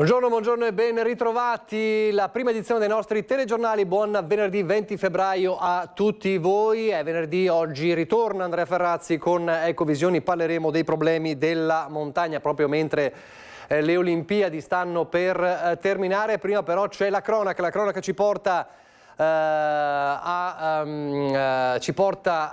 Buongiorno, buongiorno e ben ritrovati. La prima edizione dei nostri telegiornali. Buon venerdì 20 febbraio a tutti voi. È venerdì, oggi ritorna Andrea Ferrazzi con Ecovisioni. Parleremo dei problemi della montagna proprio mentre le Olimpiadi stanno per terminare. Prima però c'è la cronaca ci porta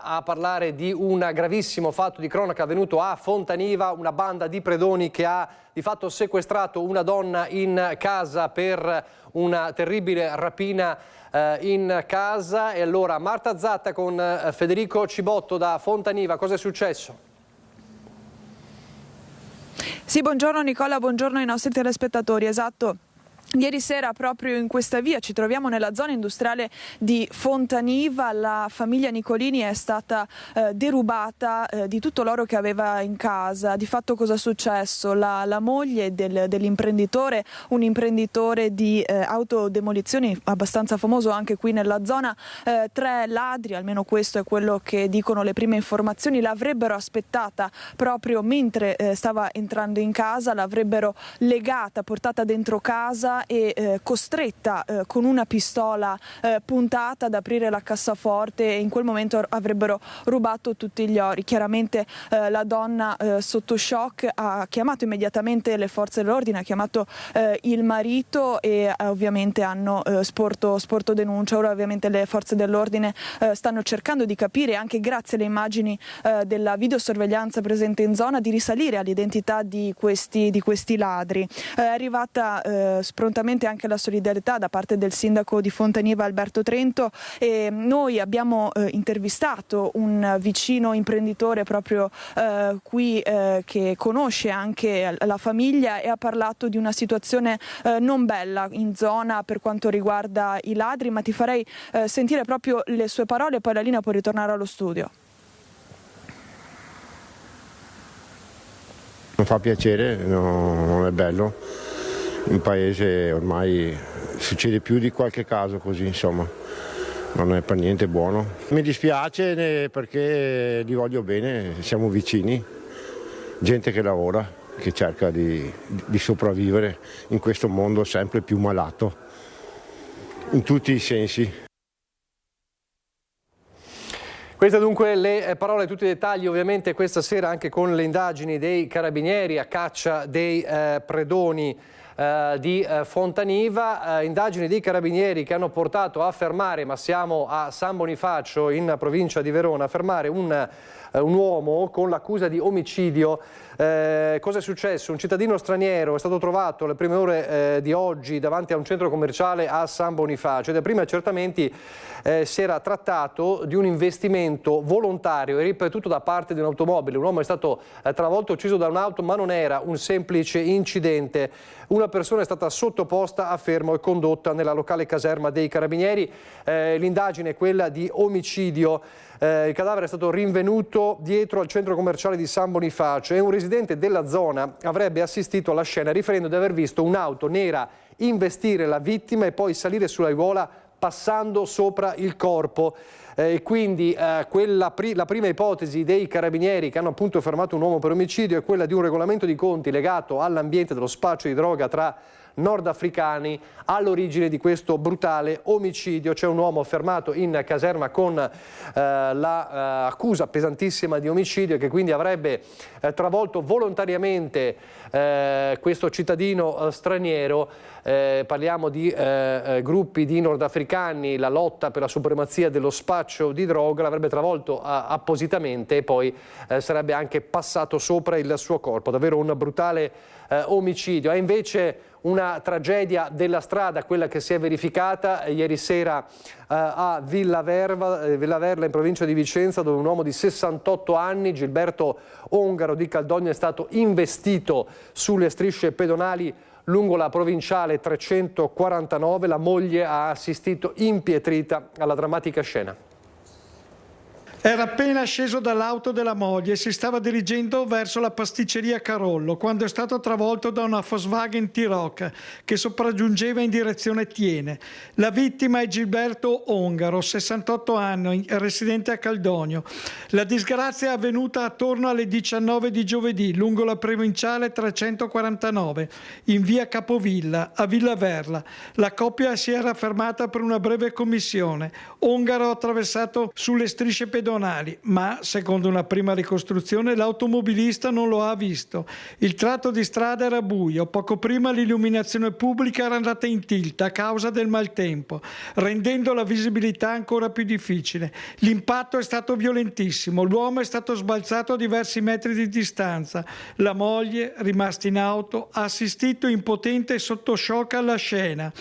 a parlare di un gravissimo fatto di cronaca avvenuto a Fontaniva. Una banda di predoni che ha di fatto sequestrato una donna in casa per una terribile rapina in casa. E allora Marta Zatta con Federico Cibotto da Fontaniva. Cosa è successo? Sì, buongiorno Nicola, buongiorno ai nostri telespettatori. Esatto. Ieri sera proprio in questa via ci troviamo nella zona industriale di Fontaniva. La famiglia Nicolini è stata derubata di tutto l'oro che aveva in casa. Di fatto cosa è successo? La moglie dell'imprenditore, un imprenditore di autodemolizioni abbastanza famoso anche qui nella zona, 3 ladri, almeno questo è quello che dicono le prime informazioni, l'avrebbero aspettata proprio mentre stava entrando in casa, l'avrebbero legata, portata dentro casa e costretta con una pistola puntata ad aprire la cassaforte, e in quel momento avrebbero rubato tutti gli ori. Chiaramente la donna sotto shock ha chiamato immediatamente le forze dell'ordine, ha chiamato il marito e ovviamente hanno sporto denuncia. Ora ovviamente le forze dell'ordine stanno cercando di capire, anche grazie alle immagini della videosorveglianza presente in zona, di risalire all'identità di questi ladri. È arrivata prontamente anche la solidarietà da parte del sindaco di Fontaniva Alberto Trento, e noi abbiamo intervistato un vicino imprenditore proprio qui che conosce anche la famiglia e ha parlato di una situazione non bella in zona per quanto riguarda i ladri, ma ti farei sentire proprio le sue parole e poi la linea può ritornare allo studio. Non fa piacere, non è bello. In paese ormai succede più di qualche caso così, insomma, non è per niente buono. Mi dispiace perché li voglio bene, siamo vicini, gente che lavora, che cerca di sopravvivere in questo mondo sempre più malato, in tutti i sensi. Queste dunque le parole, tutti i dettagli ovviamente questa sera anche con le indagini dei carabinieri a caccia dei predoni di Fontaniva, indagini dei carabinieri che hanno portato a fermare, ma siamo a San Bonifacio in provincia di Verona, a fermare un uomo con l'accusa di omicidio. Cosa è successo? Un cittadino straniero è stato trovato alle prime ore di oggi davanti a un centro commerciale a San Bonifacio, e dai primi accertamenti si era trattato di un investimento volontario e ripetuto da parte di un'automobile. Un uomo è stato travolto, ucciso da un'auto, ma non era un semplice incidente. Una persona è stata sottoposta a fermo e condotta nella locale caserma dei carabinieri. L'indagine è quella di omicidio. Il cadavere è stato rinvenuto dietro al centro commerciale di San Bonifacio e un residente della zona avrebbe assistito alla scena riferendo di aver visto un'auto nera investire la vittima e poi salire sulla aiuola passando sopra il corpo. Quindi la prima ipotesi dei carabinieri che hanno appunto fermato un uomo per omicidio è quella di un regolamento di conti legato all'ambiente dello spaccio di droga tra nordafricani all'origine di questo brutale omicidio. C'è un uomo fermato in caserma con l'accusa pesantissima di omicidio, che quindi avrebbe travolto volontariamente questo cittadino straniero. Parliamo di gruppi di nordafricani, la lotta per la supremazia dello spaccio di droga, l'avrebbe travolto appositamente e poi sarebbe anche passato sopra il suo corpo. Davvero un brutale omicidio. È invece una tragedia della strada quella che si è verificata ieri sera a Villaverla in provincia di Vicenza, dove un uomo di 68 anni, Gilberto Ongaro di Caldogno, è stato investito sulle strisce pedonali lungo la provinciale 349. La moglie ha assistito impietrita alla drammatica scena. Era appena sceso dall'auto della moglie e si stava dirigendo verso la pasticceria Carollo quando è stato travolto da una Volkswagen T-Roc che sopraggiungeva in direzione Tiene. La vittima è Gilberto Ongaro, 68 anni, residente a Caldonio. La disgrazia è avvenuta attorno alle 19 di giovedì lungo la provinciale 349 in via Capovilla a Villa Verla. La coppia si era fermata per una breve commissione. Ongaro ha attraversato sulle strisce pedonali, ma secondo una prima ricostruzione l'automobilista non lo ha visto. Il tratto di strada era buio, poco prima l'illuminazione pubblica era andata in tilt a causa del maltempo, rendendo la visibilità ancora più difficile. L'impatto è stato violentissimo, l'uomo è stato sbalzato a diversi metri di distanza. La moglie, rimasta in auto, ha assistito impotente e sotto shock alla scena.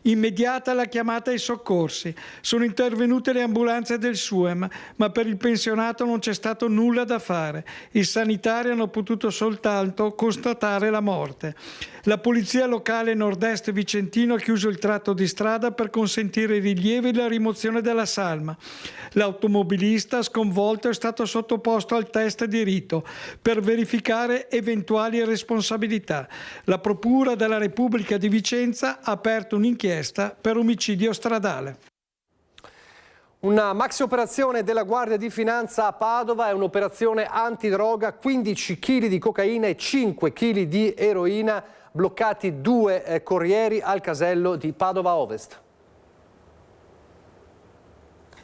Immediata la chiamata ai soccorsi. Sono intervenute le ambulanze del SUEM, ma per il pensionato non c'è stato nulla da fare. I sanitari hanno potuto soltanto constatare la morte. La polizia locale nord-est vicentino ha chiuso il tratto di strada per consentire i rilievi e la rimozione della salma. L'automobilista sconvolto è stato sottoposto al test di rito per verificare eventuali responsabilità. La Procura della Repubblica di Vicenza ha aperto un'inchiesta per omicidio stradale. Una maxi operazione della Guardia di Finanza a Padova è un'operazione antidroga, 15 kg di cocaina e 5 kg di eroina, bloccati 2 corrieri al casello di Padova Ovest.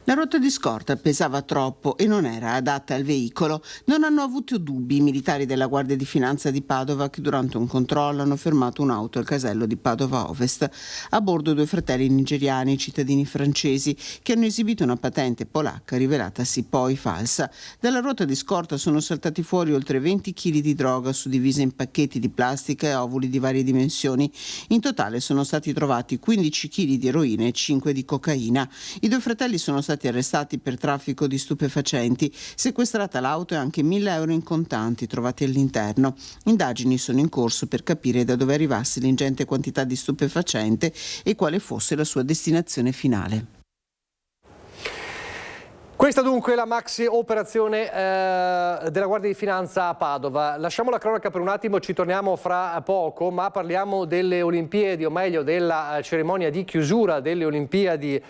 La rotta di scorta pesava troppo e non era adatta al veicolo. Non hanno avuto dubbi i militari della Guardia di Finanza di Padova che durante un controllo hanno fermato un'auto al casello di Padova Ovest. A bordo 2 fratelli nigeriani, cittadini francesi, che hanno esibito una patente polacca rivelatasi poi falsa. Dalla rotta di scorta sono saltati fuori oltre 20 kg di droga suddivisa in pacchetti di plastica e ovuli di varie dimensioni. In totale sono stati trovati 15 kg di eroina e 5 di cocaina. I 2 fratelli sono stati arrestati per traffico di stupefacenti, sequestrata l'auto e anche 1.000 euro in contanti trovati all'interno. Indagini sono in corso per capire da dove arrivasse l'ingente quantità di stupefacente e quale fosse la sua destinazione finale. Questa dunque è la maxi operazione della Guardia di Finanza a Padova. Lasciamo la cronaca per un attimo, ci torniamo fra poco, ma parliamo delle Olimpiadi, o meglio della cerimonia di chiusura delle Olimpiadi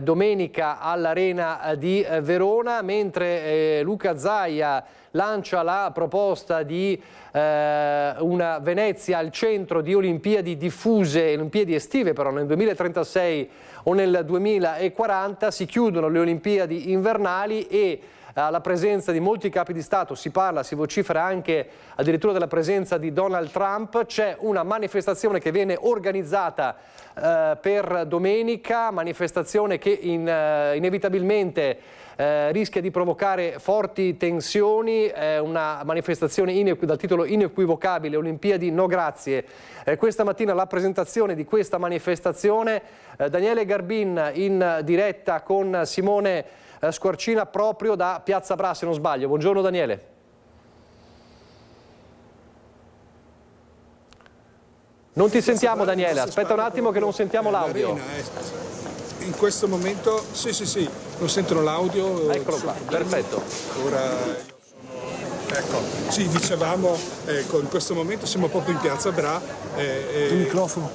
domenica all'Arena di Verona, mentre Luca Zaia lancia la proposta di una Venezia al centro di Olimpiadi diffuse, Olimpiadi estive però nel 2036 o nel 2040, si chiudono le Olimpiadi invernali e alla presenza di molti capi di Stato, si parla, si vocifera anche addirittura della presenza di Donald Trump. C'è una manifestazione che viene organizzata per domenica, manifestazione che inevitabilmente rischia di provocare forti tensioni, una manifestazione dal titolo inequivocabile, Olimpiadi no grazie. Questa mattina la presentazione di questa manifestazione, Daniele Garbin in diretta con Simone Squarcina proprio da Piazza Bra, se non sbaglio. Buongiorno Daniele. Non ti sentiamo Daniele, aspetta un attimo che non sentiamo l'audio. In questo momento, sì, non sentono l'audio. Eccolo qua, perfetto. Ora ecco, sì, dicevamo, in questo momento siamo proprio in Piazza Bra. Il microfono?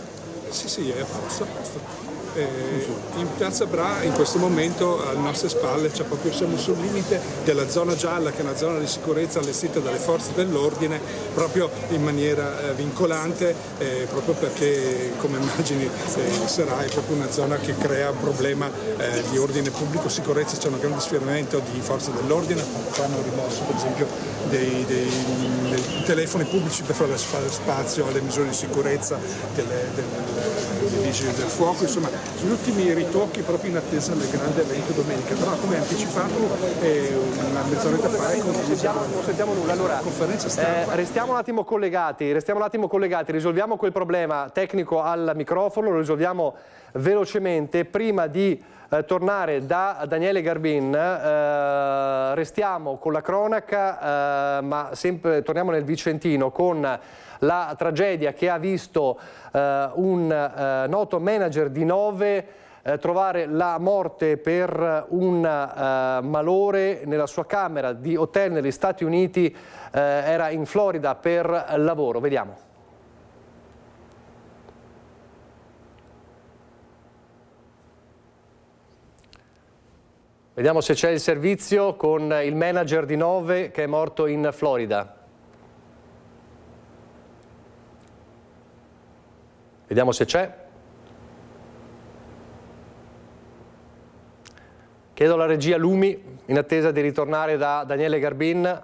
Sì, è a posto. In Piazza Bra in questo momento alle nostre spalle siamo sul limite della zona gialla, che è una zona di sicurezza allestita dalle forze dell'ordine proprio in maniera vincolante, proprio perché come immagini sarà è proprio una zona che crea un problema di ordine pubblico, sicurezza. C'è un grande sfioramento di forze dell'ordine, hanno rimosso per esempio dei telefoni pubblici per fare spazio alle misure di sicurezza dei vigili del fuoco, insomma gli ultimi ritocchi proprio in attesa del grande evento domenica. Però come anticipato una mezz'oretta fa non sentiamo nulla. Allora, restiamo un attimo collegati, risolviamo quel problema tecnico al microfono, lo risolviamo velocemente. Prima di tornare da Daniele Garbin, restiamo con la cronaca, ma sempre torniamo nel Vicentino con la tragedia che ha visto un noto manager di Nove trovare la morte per un malore nella sua camera di hotel negli Stati Uniti, era in Florida per lavoro. Vediamo. Vediamo se c'è il servizio con il manager di 9 che è morto in Florida. Vediamo se c'è. Chiedo alla regia Lumi, in attesa di ritornare da Daniele Garbin.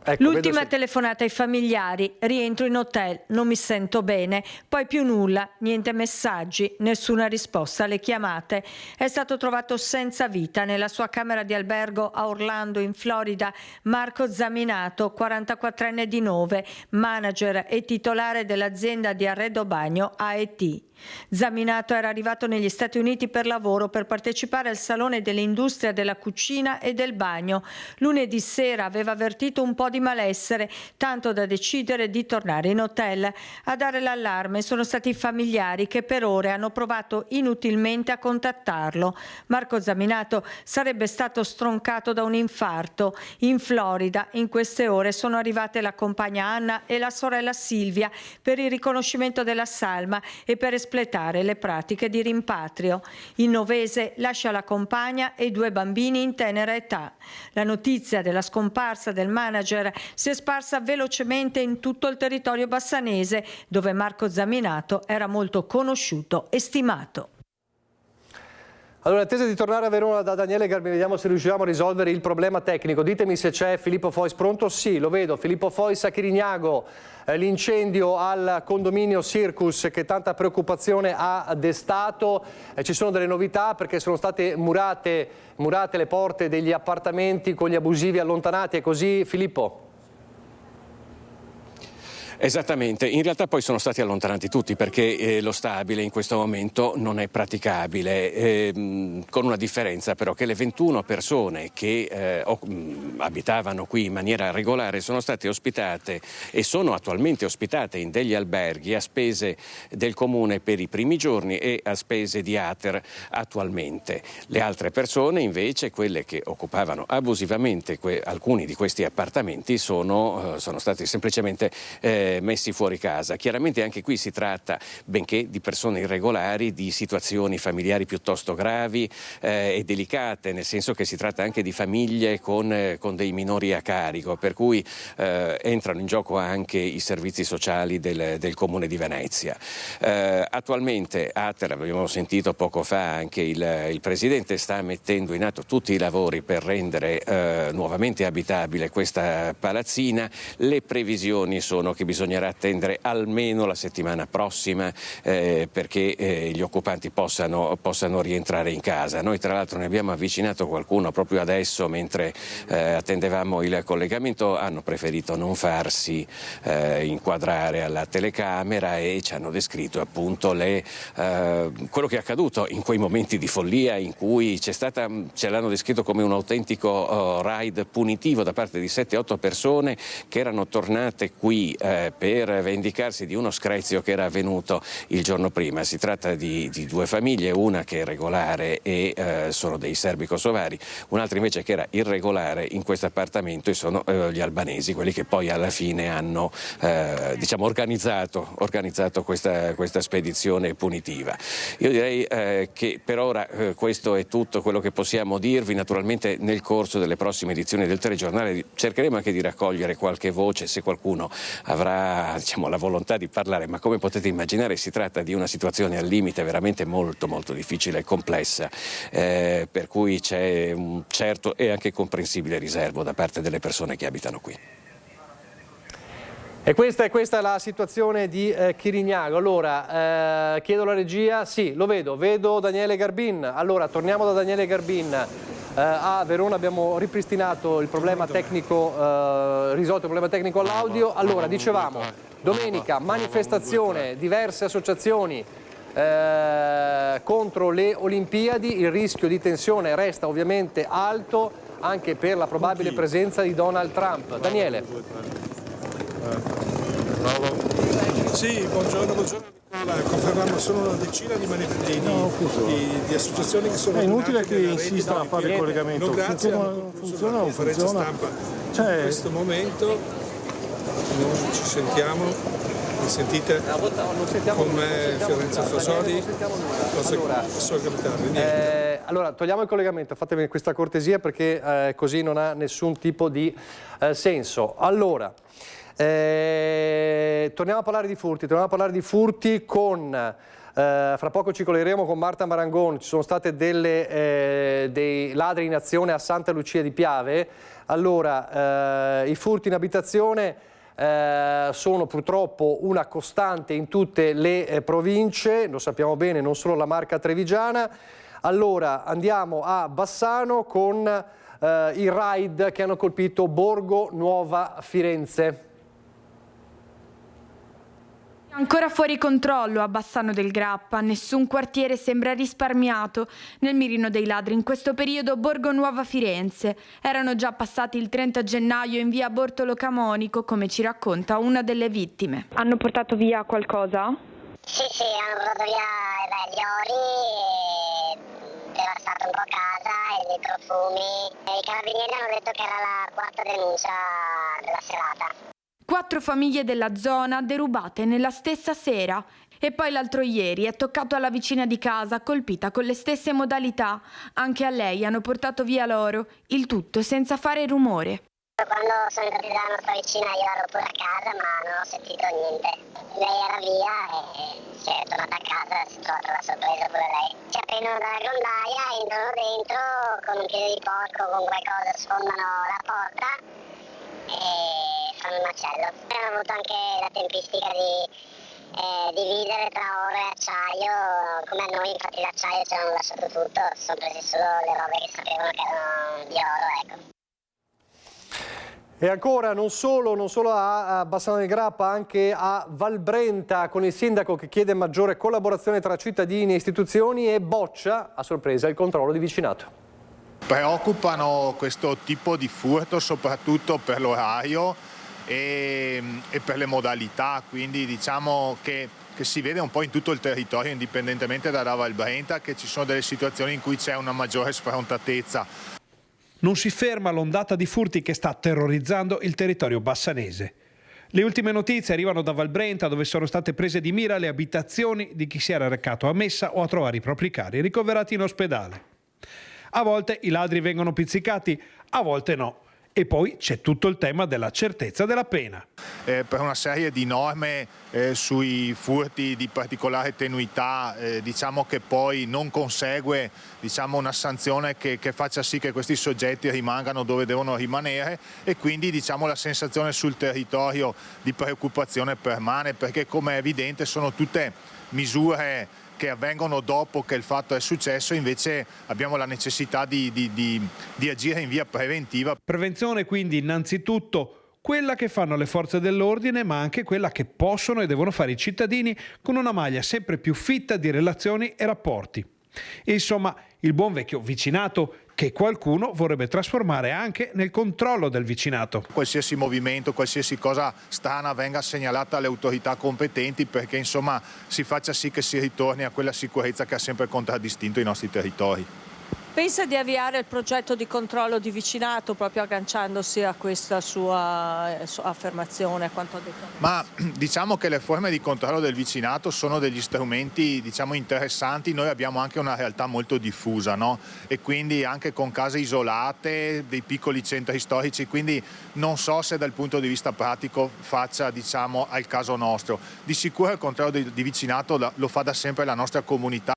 Ecco, l'ultima telefonata ai familiari, rientro in hotel, non mi sento bene, poi più nulla, niente messaggi, nessuna risposta alle chiamate. È stato trovato senza vita nella sua camera di albergo a Orlando, in Florida, Marco Zaminato, 44enne di 9, manager e titolare dell'azienda di arredo bagno AET. Zaminato era arrivato negli Stati Uniti per lavoro per partecipare al Salone dell'Industria della Cucina e del Bagno. Lunedì sera aveva avvertito un po' di malessere, tanto da decidere di tornare in hotel. A dare l'allarme sono stati i familiari che per ore hanno provato inutilmente a contattarlo. Marco Zaminato sarebbe stato stroncato da un infarto. In Florida in queste ore sono arrivate la compagna Anna e la sorella Silvia per il riconoscimento della salma e per espletare le pratiche di rimpatrio. Il novese lascia la compagna e i 2 bambini in tenera età. La notizia della scomparsa del manager si è sparsa velocemente in tutto il territorio bassanese, dove Marco Zaminato era molto conosciuto e stimato. Allora, in attesa di tornare a Verona da Daniele Garbin, vediamo se riusciamo a risolvere il problema tecnico. Ditemi se c'è Filippo Fois pronto. Sì, lo vedo. Filippo Fois a Chirignago, l'incendio al condominio Circus che tanta preoccupazione ha destato. Ci sono delle novità perché sono state murate le porte degli appartamenti con gli abusivi allontanati. È così, Filippo? Esattamente, in realtà poi sono stati allontanati tutti perché lo stabile in questo momento non è praticabile, con una differenza però, che le 21 persone che abitavano qui in maniera regolare sono state ospitate e sono attualmente ospitate in degli alberghi a spese del comune per i primi giorni e a spese di Ater attualmente. Le altre persone invece, quelle che occupavano abusivamente alcuni di questi appartamenti, sono stati semplicemente messi fuori casa. Chiaramente anche qui si tratta, benché di persone irregolari, di situazioni familiari piuttosto gravi e delicate, nel senso che si tratta anche di famiglie con dei minori a carico, per cui entrano in gioco anche i servizi sociali del Comune di Venezia. Attualmente Ater, abbiamo sentito poco fa anche il Presidente, sta mettendo in atto tutti i lavori per rendere nuovamente abitabile questa palazzina. Le previsioni sono che bisognerà attendere almeno la settimana prossima perché gli occupanti possano rientrare in casa. Noi tra l'altro ne abbiamo avvicinato qualcuno proprio adesso mentre attendevamo il collegamento, hanno preferito non farsi inquadrare alla telecamera e ci hanno descritto appunto quello che è accaduto in quei momenti di follia in cui ce l'hanno descritto come un autentico raid punitivo da parte di 7-8 persone che erano tornate qui per vendicarsi di uno screzio che era avvenuto il giorno prima. Si tratta di 2 famiglie, una che è regolare e sono dei serbi kosovari, un'altra invece che era irregolare in questo appartamento e sono gli albanesi, quelli che poi alla fine hanno organizzato questa spedizione punitiva. Io direi che per ora questo è tutto quello che possiamo dirvi. Naturalmente nel corso delle prossime edizioni del telegiornale cercheremo anche di raccogliere qualche voce se qualcuno avrà la volontà di parlare, ma come potete immaginare si tratta di una situazione al limite veramente molto molto difficile e complessa, per cui c'è un certo e anche comprensibile riservo da parte delle persone che abitano qui. E questa è la situazione di Chirignago. Allora, chiedo alla regia, sì, lo vedo Daniele Garbin. Allora, torniamo da Daniele Garbin. A Verona abbiamo ripristinato il problema tecnico, risolto il problema tecnico all'audio. Allora, dicevamo, domenica manifestazione, diverse associazioni contro le Olimpiadi, il rischio di tensione resta ovviamente alto anche per la probabile presenza di Donald Trump. Daniele. Sì, buongiorno Nicola. Confermiamo, sono una decina di associazioni che sono... È inutile che insista a fare il collegamento. Funziona, conferenza stampa. In questo momento non ci sentiamo, mi sentite con me Fiorenzo Fasoli, cosa posso capitare? Allora, togliamo il collegamento, fatemi questa cortesia perché così non ha nessun tipo di senso. Allora, torniamo a parlare di furti, con... fra poco ci collegheremo con Marta Marangon. Ci sono state dei ladri in azione a Santa Lucia di Piave. Allora, i furti in abitazione sono purtroppo una costante in tutte le province, lo sappiamo bene, non solo la Marca trevigiana. Allora, andiamo a Bassano con i raid che hanno colpito Borgo Nuova Firenze. Ancora fuori controllo a Bassano del Grappa, nessun quartiere sembra risparmiato nel mirino dei ladri. In questo periodo Borgo Nuova Firenze. Erano già passati il 30 gennaio in via Bortolo Camonico, come ci racconta una delle vittime. Hanno portato via qualcosa? Sì, hanno portato via gli ori, devastato un po' casa, i microfumi. I carabinieri hanno detto che era la quarta denuncia della serata. 4 famiglie della zona derubate nella stessa sera. E poi l'altro ieri è toccato alla vicina di casa, colpita con le stesse modalità. Anche a lei hanno portato via l'oro, il tutto senza fare rumore. Quando sono entrati dalla nostra vicina io ero pure a casa, ma non ho sentito niente. Lei era via e si è tornata a casa e si è trovata la sorpresa pure lei. Ci appendono dalla grondaia, entrano dentro con un piede di porco, con qualcosa, sfondano la porta e fanno un macello. Hanno avuto anche la tempistica di dividere tra oro e acciaio, come a noi, infatti l'acciaio ce l'hanno lasciato tutto, sono presi solo le robe che sapevano che erano di oro, ecco. E ancora non solo a Bassano del Grappa, anche a Valbrenta, con il sindaco che chiede maggiore collaborazione tra cittadini e istituzioni e boccia a sorpresa il controllo di vicinato. Preoccupano questo tipo di furto soprattutto per l'orario e per le modalità, quindi diciamo che si vede un po' in tutto il territorio, indipendentemente da Valbrenta, che ci sono delle situazioni in cui c'è una maggiore sfrontatezza. Non si ferma l'ondata di furti che sta terrorizzando il territorio bassanese. Le ultime notizie arrivano da Valbrenta, dove sono state prese di mira le abitazioni di chi si era recato a messa o a trovare i propri cari ricoverati in ospedale. A volte i ladri vengono pizzicati, a volte no. E poi c'è tutto il tema della certezza della pena. Per una serie di norme sui furti di particolare tenuità, diciamo che poi non consegue una sanzione che faccia sì che questi soggetti rimangano dove devono rimanere, e quindi la sensazione sul territorio di preoccupazione permane, perché come è evidente sono tutte misure che avvengono dopo che il fatto è successo. Invece abbiamo la necessità di agire in via preventiva. Prevenzione quindi innanzitutto quella che fanno le forze dell'ordine, ma anche quella che possono e devono fare i cittadini con una maglia sempre più fitta di relazioni e rapporti. Insomma, il buon vecchio vicinato che qualcuno vorrebbe trasformare anche nel controllo del vicinato. Qualsiasi movimento, qualsiasi cosa strana venga segnalata alle autorità competenti, perché si faccia sì che si ritorni a quella sicurezza che ha sempre contraddistinto i nostri territori. Pensa di avviare il progetto di controllo di vicinato proprio agganciandosi a questa sua affermazione, a quanto ha detto? Ma diciamo che le forme di controllo del vicinato sono degli strumenti interessanti. Noi abbiamo anche una realtà molto diffusa, no? E quindi anche con case isolate, dei piccoli centri storici, quindi non so se dal punto di vista pratico faccia al caso nostro. Di sicuro il controllo di vicinato lo fa da sempre la nostra comunità.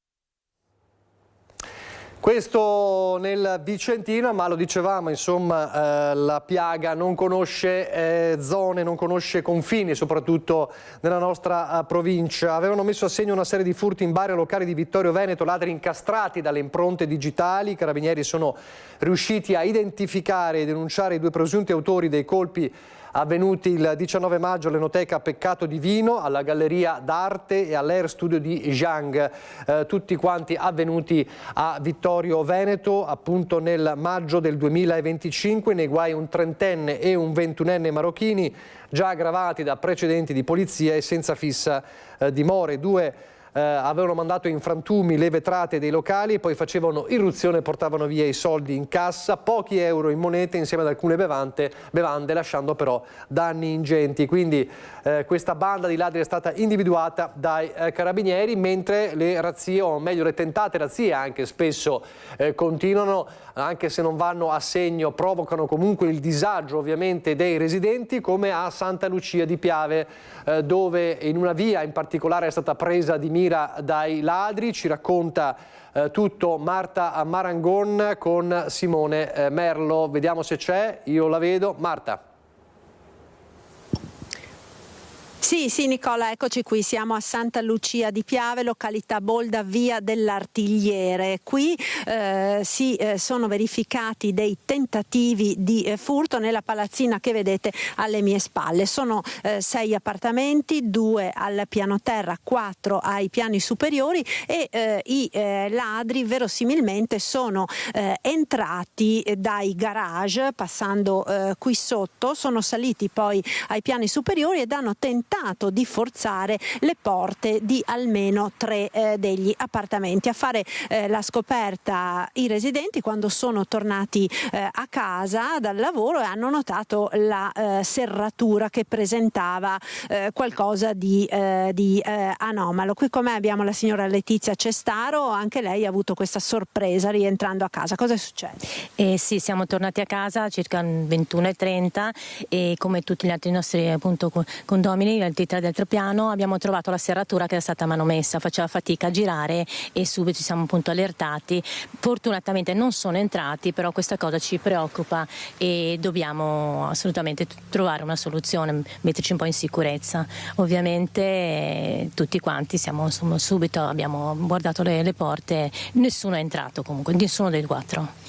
Questo nel Vicentino, ma lo dicevamo, la piaga non conosce zone, non conosce confini, soprattutto nella nostra provincia. Avevano messo a segno una serie di furti in bar e locali di Vittorio Veneto, ladri incastrati dalle impronte digitali. I carabinieri sono riusciti a identificare e denunciare i 2 presunti autori dei colpi avvenuti il 19 maggio all'Enoteca Peccato Divino, alla Galleria d'Arte e all'Air Studio di Zhang, tutti quanti avvenuti a Vittorio Veneto appunto nel maggio del 2025, nei guai un 30enne e un 21enne marocchini, già aggravati da precedenti di polizia e senza fissa dimora. Due avevano mandato in frantumi le vetrate dei locali, poi facevano irruzione e portavano via i soldi in cassa, pochi euro in monete insieme ad alcune bevande, lasciando però danni ingenti. Quindi questa banda di ladri è stata individuata dai carabinieri, mentre le razzie, o meglio le tentate razzie anche, spesso continuano, anche se non vanno a segno, provocano comunque il disagio ovviamente dei residenti, come a Santa Lucia di Piave, dove in una via in particolare è stata presa di mira dai ladri. Ci racconta tutto Marta Marangon con Simone Merlo. Vediamo se c'è, io la vedo. Marta. Sì Nicola, eccoci qui, siamo a Santa Lucia di Piave, località Bolda, via dell'Artigliere. Qui si sono verificati dei tentativi di furto nella palazzina che vedete alle mie spalle. Sono 6 appartamenti, 2 al piano terra, 4 ai piani superiori, e i ladri verosimilmente sono entrati dai garage passando qui sotto, sono saliti poi ai piani superiori ed hanno tentato di forzare le porte di almeno 3 degli appartamenti. A fare la scoperta i residenti quando sono tornati a casa dal lavoro e hanno notato la serratura che presentava qualcosa di anomalo. Qui con me abbiamo la signora Letizia Cestaro, anche lei ha avuto questa sorpresa rientrando a casa. Cosa è successo? Sì, siamo tornati a casa circa 21:30 e come tutti gli altri nostri appunto condomini al dell'altro piano abbiamo trovato la serratura che era stata manomessa, faceva fatica a girare e subito ci siamo appunto allertati. Fortunatamente non sono entrati, però questa cosa ci preoccupa e dobbiamo assolutamente trovare una soluzione, metterci un po' in sicurezza. Ovviamente tutti quanti subito abbiamo guardato le porte, nessuno è entrato comunque, nessuno dei 4.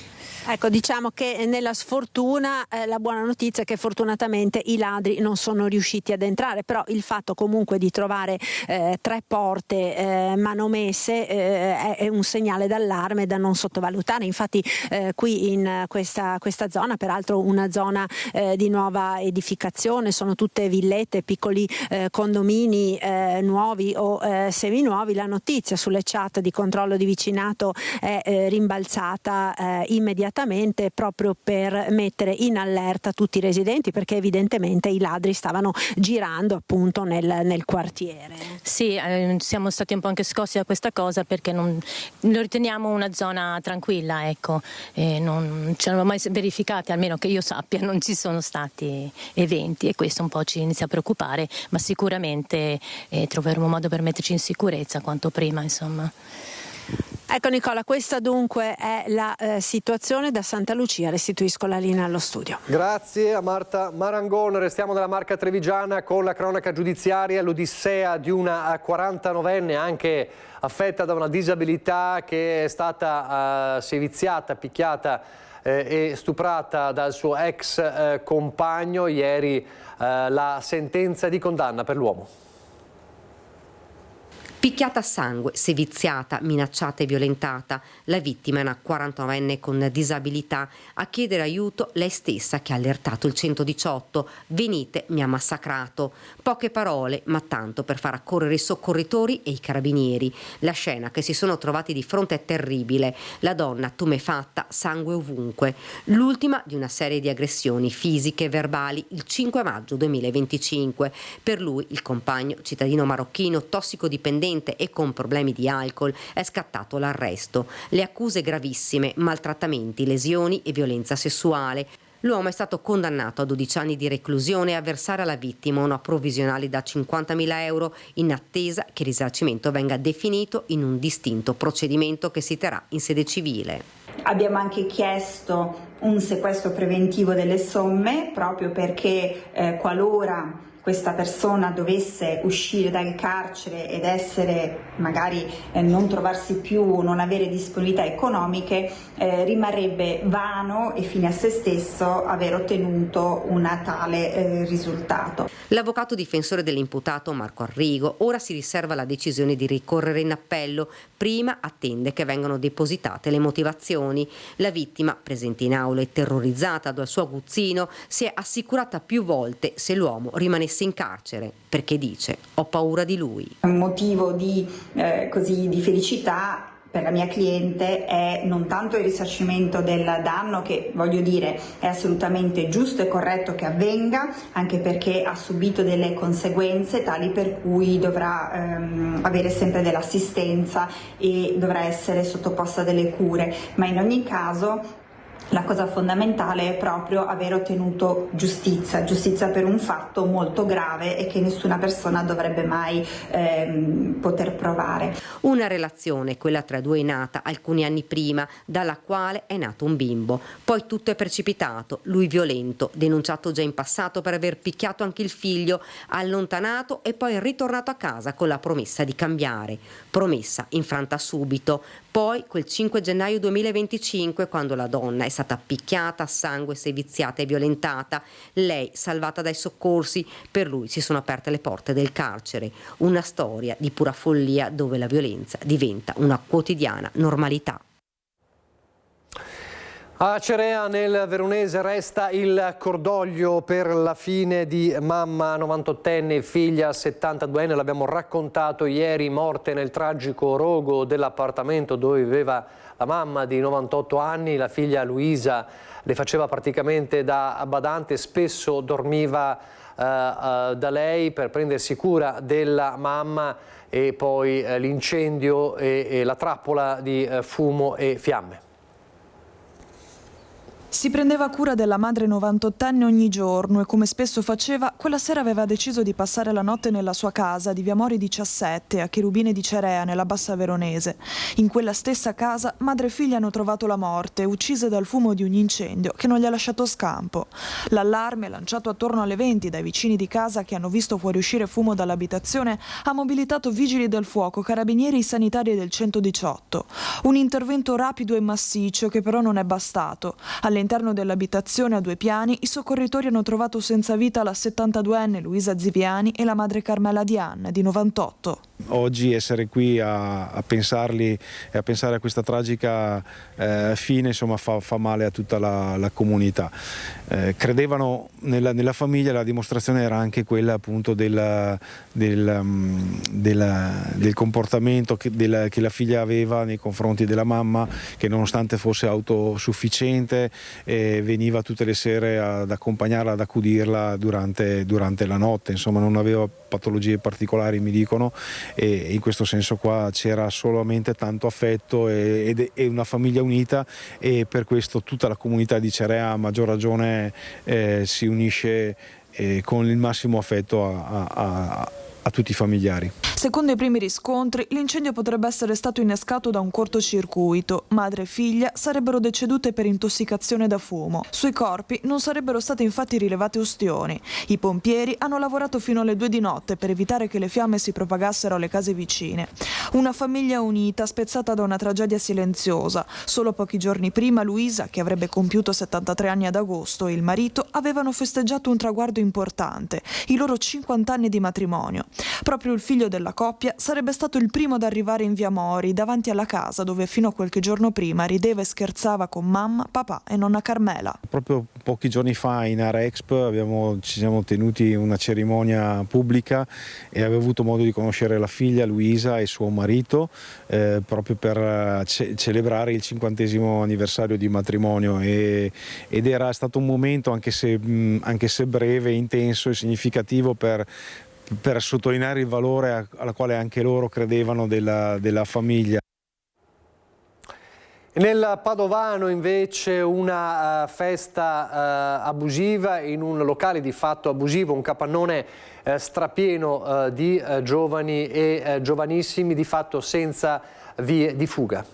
Ecco, diciamo che nella sfortuna la buona notizia è che fortunatamente i ladri non sono riusciti ad entrare, però il fatto comunque di trovare 3 porte manomesse è un segnale d'allarme da non sottovalutare. Infatti qui in questa zona, peraltro una zona di nuova edificazione, sono tutte villette, piccoli condomini nuovi o seminuovi, la notizia sulle chat di controllo di vicinato è rimbalzata immediatamente, proprio per mettere in allerta tutti i residenti, perché evidentemente i ladri stavano girando appunto nel quartiere. Sì, siamo stati un po' anche scossi da questa cosa perché lo riteniamo una zona tranquilla, ecco, non ci hanno mai verificati, almeno che io sappia, non ci sono stati eventi e questo un po' ci inizia a preoccupare, ma sicuramente troveremo modo per metterci in sicurezza quanto prima, insomma. Ecco Nicola, questa dunque è la situazione da Santa Lucia. Restituisco la linea allo studio. Grazie a Marta Marangon. Restiamo nella Marca trevigiana con la cronaca giudiziaria, l'odissea di una 49enne anche affetta da una disabilità che è stata seviziata, picchiata e stuprata dal suo ex compagno. Ieri la sentenza di condanna per l'uomo. Picchiata a sangue, seviziata, minacciata e violentata, la vittima è una 49enne con disabilità. A chiedere aiuto lei stessa che ha allertato il 118. Venite, mi ha massacrato. Poche parole, ma tanto per far accorrere i soccorritori e i carabinieri. La scena che si sono trovati di fronte è terribile. La donna tumefatta, sangue ovunque. L'ultima di una serie di aggressioni fisiche e verbali il 5 maggio 2025. Per lui, il compagno, cittadino marocchino, tossicodipendente e con problemi di alcol, è scattato l'arresto. Le accuse gravissime, maltrattamenti, lesioni e violenza sessuale. L'uomo è stato condannato a 12 anni di reclusione e a versare alla vittima una provvisionale da 50.000 euro in attesa che il risarcimento venga definito in un distinto procedimento che si terrà in sede civile. Abbiamo anche chiesto un sequestro preventivo delle somme proprio perché qualora questa persona dovesse uscire dal carcere ed essere magari non trovarsi più, non avere disponibilità economiche, rimarrebbe vano e fine a se stesso aver ottenuto un tale risultato. L'avvocato difensore dell'imputato Marco Arrigo ora si riserva la decisione di ricorrere in appello, prima attende che vengano depositate le motivazioni. La vittima, presente in aula e terrorizzata dal suo aguzzino, si è assicurata più volte se l'uomo rimanesse in carcere, perché dice: ho paura di lui. Un motivo di felicità per la mia cliente è non tanto il risarcimento del danno, che voglio dire è assolutamente giusto e corretto che avvenga, anche perché ha subito delle conseguenze tali per cui dovrà avere sempre dell'assistenza e dovrà essere sottoposta a delle cure, ma in ogni caso la cosa fondamentale è proprio aver ottenuto giustizia per un fatto molto grave e che nessuna persona dovrebbe mai poter provare. Una relazione, quella tra due, è nata alcuni anni prima, dalla quale è nato un bimbo. Poi tutto è precipitato, lui violento, denunciato già in passato per aver picchiato anche il figlio, allontanato e poi ritornato a casa con la promessa di cambiare. Promessa infranta subito. Poi quel 5 gennaio 2025, quando la donna è stata picchiata a sangue, seviziata e violentata, lei salvata dai soccorsi, per lui si sono aperte le porte del carcere. Una storia di pura follia dove la violenza diventa una quotidiana normalità. A Cerea, nel Veronese, resta il cordoglio per la fine di mamma 98enne e figlia 72enne. L'abbiamo raccontato ieri, morte nel tragico rogo dell'appartamento dove viveva la mamma di 98 anni. La figlia Luisa le faceva praticamente da badante, spesso dormiva da lei per prendersi cura della mamma, e poi l'incendio e la trappola di fumo e fiamme. Si prendeva cura della madre 98enne ogni giorno e, come spesso faceva, quella sera aveva deciso di passare la notte nella sua casa di via Mori 17 a Cherubine di Cerea, nella Bassa Veronese. In quella stessa casa madre e figlia hanno trovato la morte, uccise dal fumo di un incendio che non gli ha lasciato scampo. L'allarme, lanciato attorno alle 20 dai vicini di casa che hanno visto fuoriuscire fumo dall'abitazione, ha mobilitato vigili del fuoco, carabinieri e sanitari del 118. Un intervento rapido e massiccio che però non è bastato. All'interno dell'abitazione a 2 piani i soccorritori hanno trovato senza vita la 72enne Luisa Ziviani e la madre Carmela Dianna, di 98. Oggi essere qui a pensarli e a pensare a questa tragica fine, insomma, fa male a tutta la comunità. Credevano nella famiglia, la dimostrazione era anche quella appunto del comportamento che la figlia aveva nei confronti della mamma, che nonostante fosse autosufficiente veniva tutte le sere ad accompagnarla, ad accudirla durante la notte, insomma non aveva patologie particolari, mi dicono, e in questo senso qua c'era solamente tanto affetto e una famiglia unita, e per questo tutta la comunità di Cerea a maggior ragione si unisce con il massimo affetto a tutti i familiari. Secondo i primi riscontri, l'incendio potrebbe essere stato innescato da un cortocircuito. Madre e figlia sarebbero decedute per intossicazione da fumo. Sui corpi non sarebbero state infatti rilevate ustioni. I pompieri hanno lavorato fino alle 2 di notte per evitare che le fiamme si propagassero alle case vicine. Una famiglia unita, spezzata da una tragedia silenziosa. Solo pochi giorni prima Luisa, che avrebbe compiuto 73 anni ad agosto, e il marito avevano festeggiato un traguardo importante, i loro 50 anni di matrimonio. Proprio il figlio della coppia sarebbe stato il primo ad arrivare in via Mori, davanti alla casa dove fino a qualche giorno prima rideva e scherzava con mamma, papà e nonna Carmela. Proprio pochi giorni fa in Arexp ci siamo tenuti una cerimonia pubblica e avevo avuto modo di conoscere la figlia Luisa e suo marito proprio per celebrare il 50° anniversario di matrimonio, ed era stato un momento, anche se breve, intenso e significativo per sottolineare il valore alla quale anche loro credevano della famiglia. Nel Padovano invece una festa abusiva in un locale di fatto abusivo, un capannone strapieno di giovani e giovanissimi, di fatto senza vie di fuga.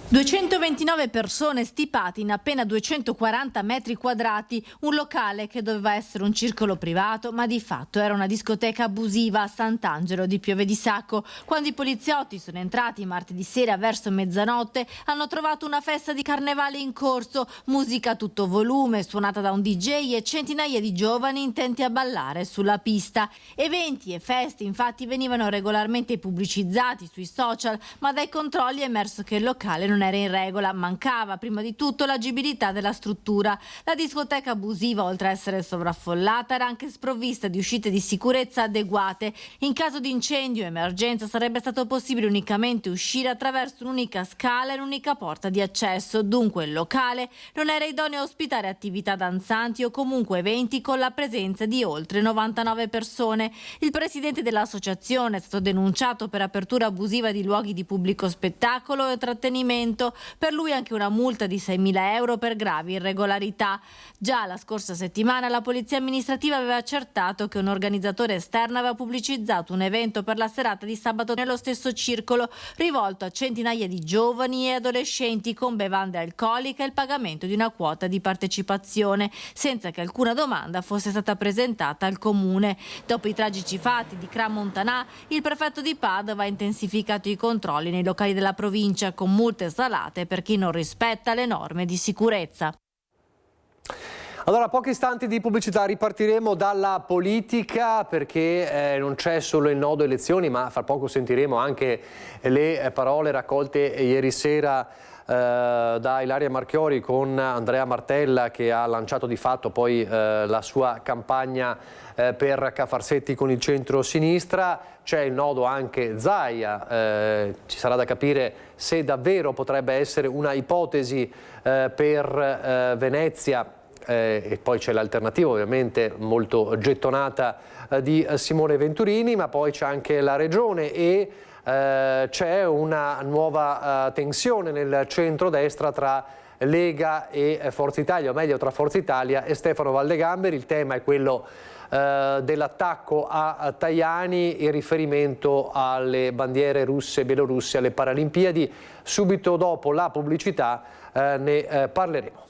229 persone stipate in appena 240 metri quadrati, un locale che doveva essere un circolo privato, ma di fatto era una discoteca abusiva a Sant'Angelo di Pieve di Sacco. Quando i poliziotti sono entrati martedì sera verso mezzanotte, hanno trovato una festa di carnevale in corso, musica a tutto volume, suonata da un DJ e centinaia di giovani intenti a ballare sulla pista. Eventi e feste infatti venivano regolarmente pubblicizzati sui social, ma dai controlli è emerso che il locale non era in regola, mancava prima di tutto l'agibilità della struttura. La discoteca abusiva, oltre a essere sovraffollata, era anche sprovvista di uscite di sicurezza adeguate. In caso di incendio o emergenza sarebbe stato possibile unicamente uscire attraverso un'unica scala e un'unica porta di accesso, dunque il locale non era idoneo a ospitare attività danzanti o comunque eventi con la presenza di oltre 99 persone. Il presidente dell'associazione è stato denunciato per apertura abusiva di luoghi di pubblico spettacolo e trattenimento. Per lui anche una multa di 6.000 euro per gravi irregolarità. Già la scorsa settimana la polizia amministrativa aveva accertato che un organizzatore esterno aveva pubblicizzato un evento per la serata di sabato nello stesso circolo, rivolto a centinaia di giovani e adolescenti con bevande alcoliche e il pagamento di una quota di partecipazione, senza che alcuna domanda fosse stata presentata al comune. Dopo i tragici fatti di Cramontanà, il prefetto di Padova ha intensificato i controlli nei locali della provincia con multe salate per chi non rispetta le norme di sicurezza. Allora, pochi istanti di pubblicità, ripartiremo dalla politica perché non c'è solo il nodo elezioni, ma fra poco sentiremo anche le parole raccolte ieri sera da Ilaria Marchiori con Andrea Martella, che ha lanciato di fatto poi la sua campagna per Cafarsetti con il centro-sinistra. C'è il nodo anche Zaia, ci sarà da capire se davvero potrebbe essere una ipotesi per Venezia. E poi c'è l'alternativa ovviamente molto gettonata di Simone Venturini, ma poi c'è anche la regione e c'è una nuova tensione nel centrodestra tra Lega e Forza Italia, o meglio tra Forza Italia e Stefano Valdegamberi. Il tema è quello dell'attacco a Tajani in riferimento alle bandiere russe e bielorusse alle Paralimpiadi. Subito dopo la pubblicità ne parleremo.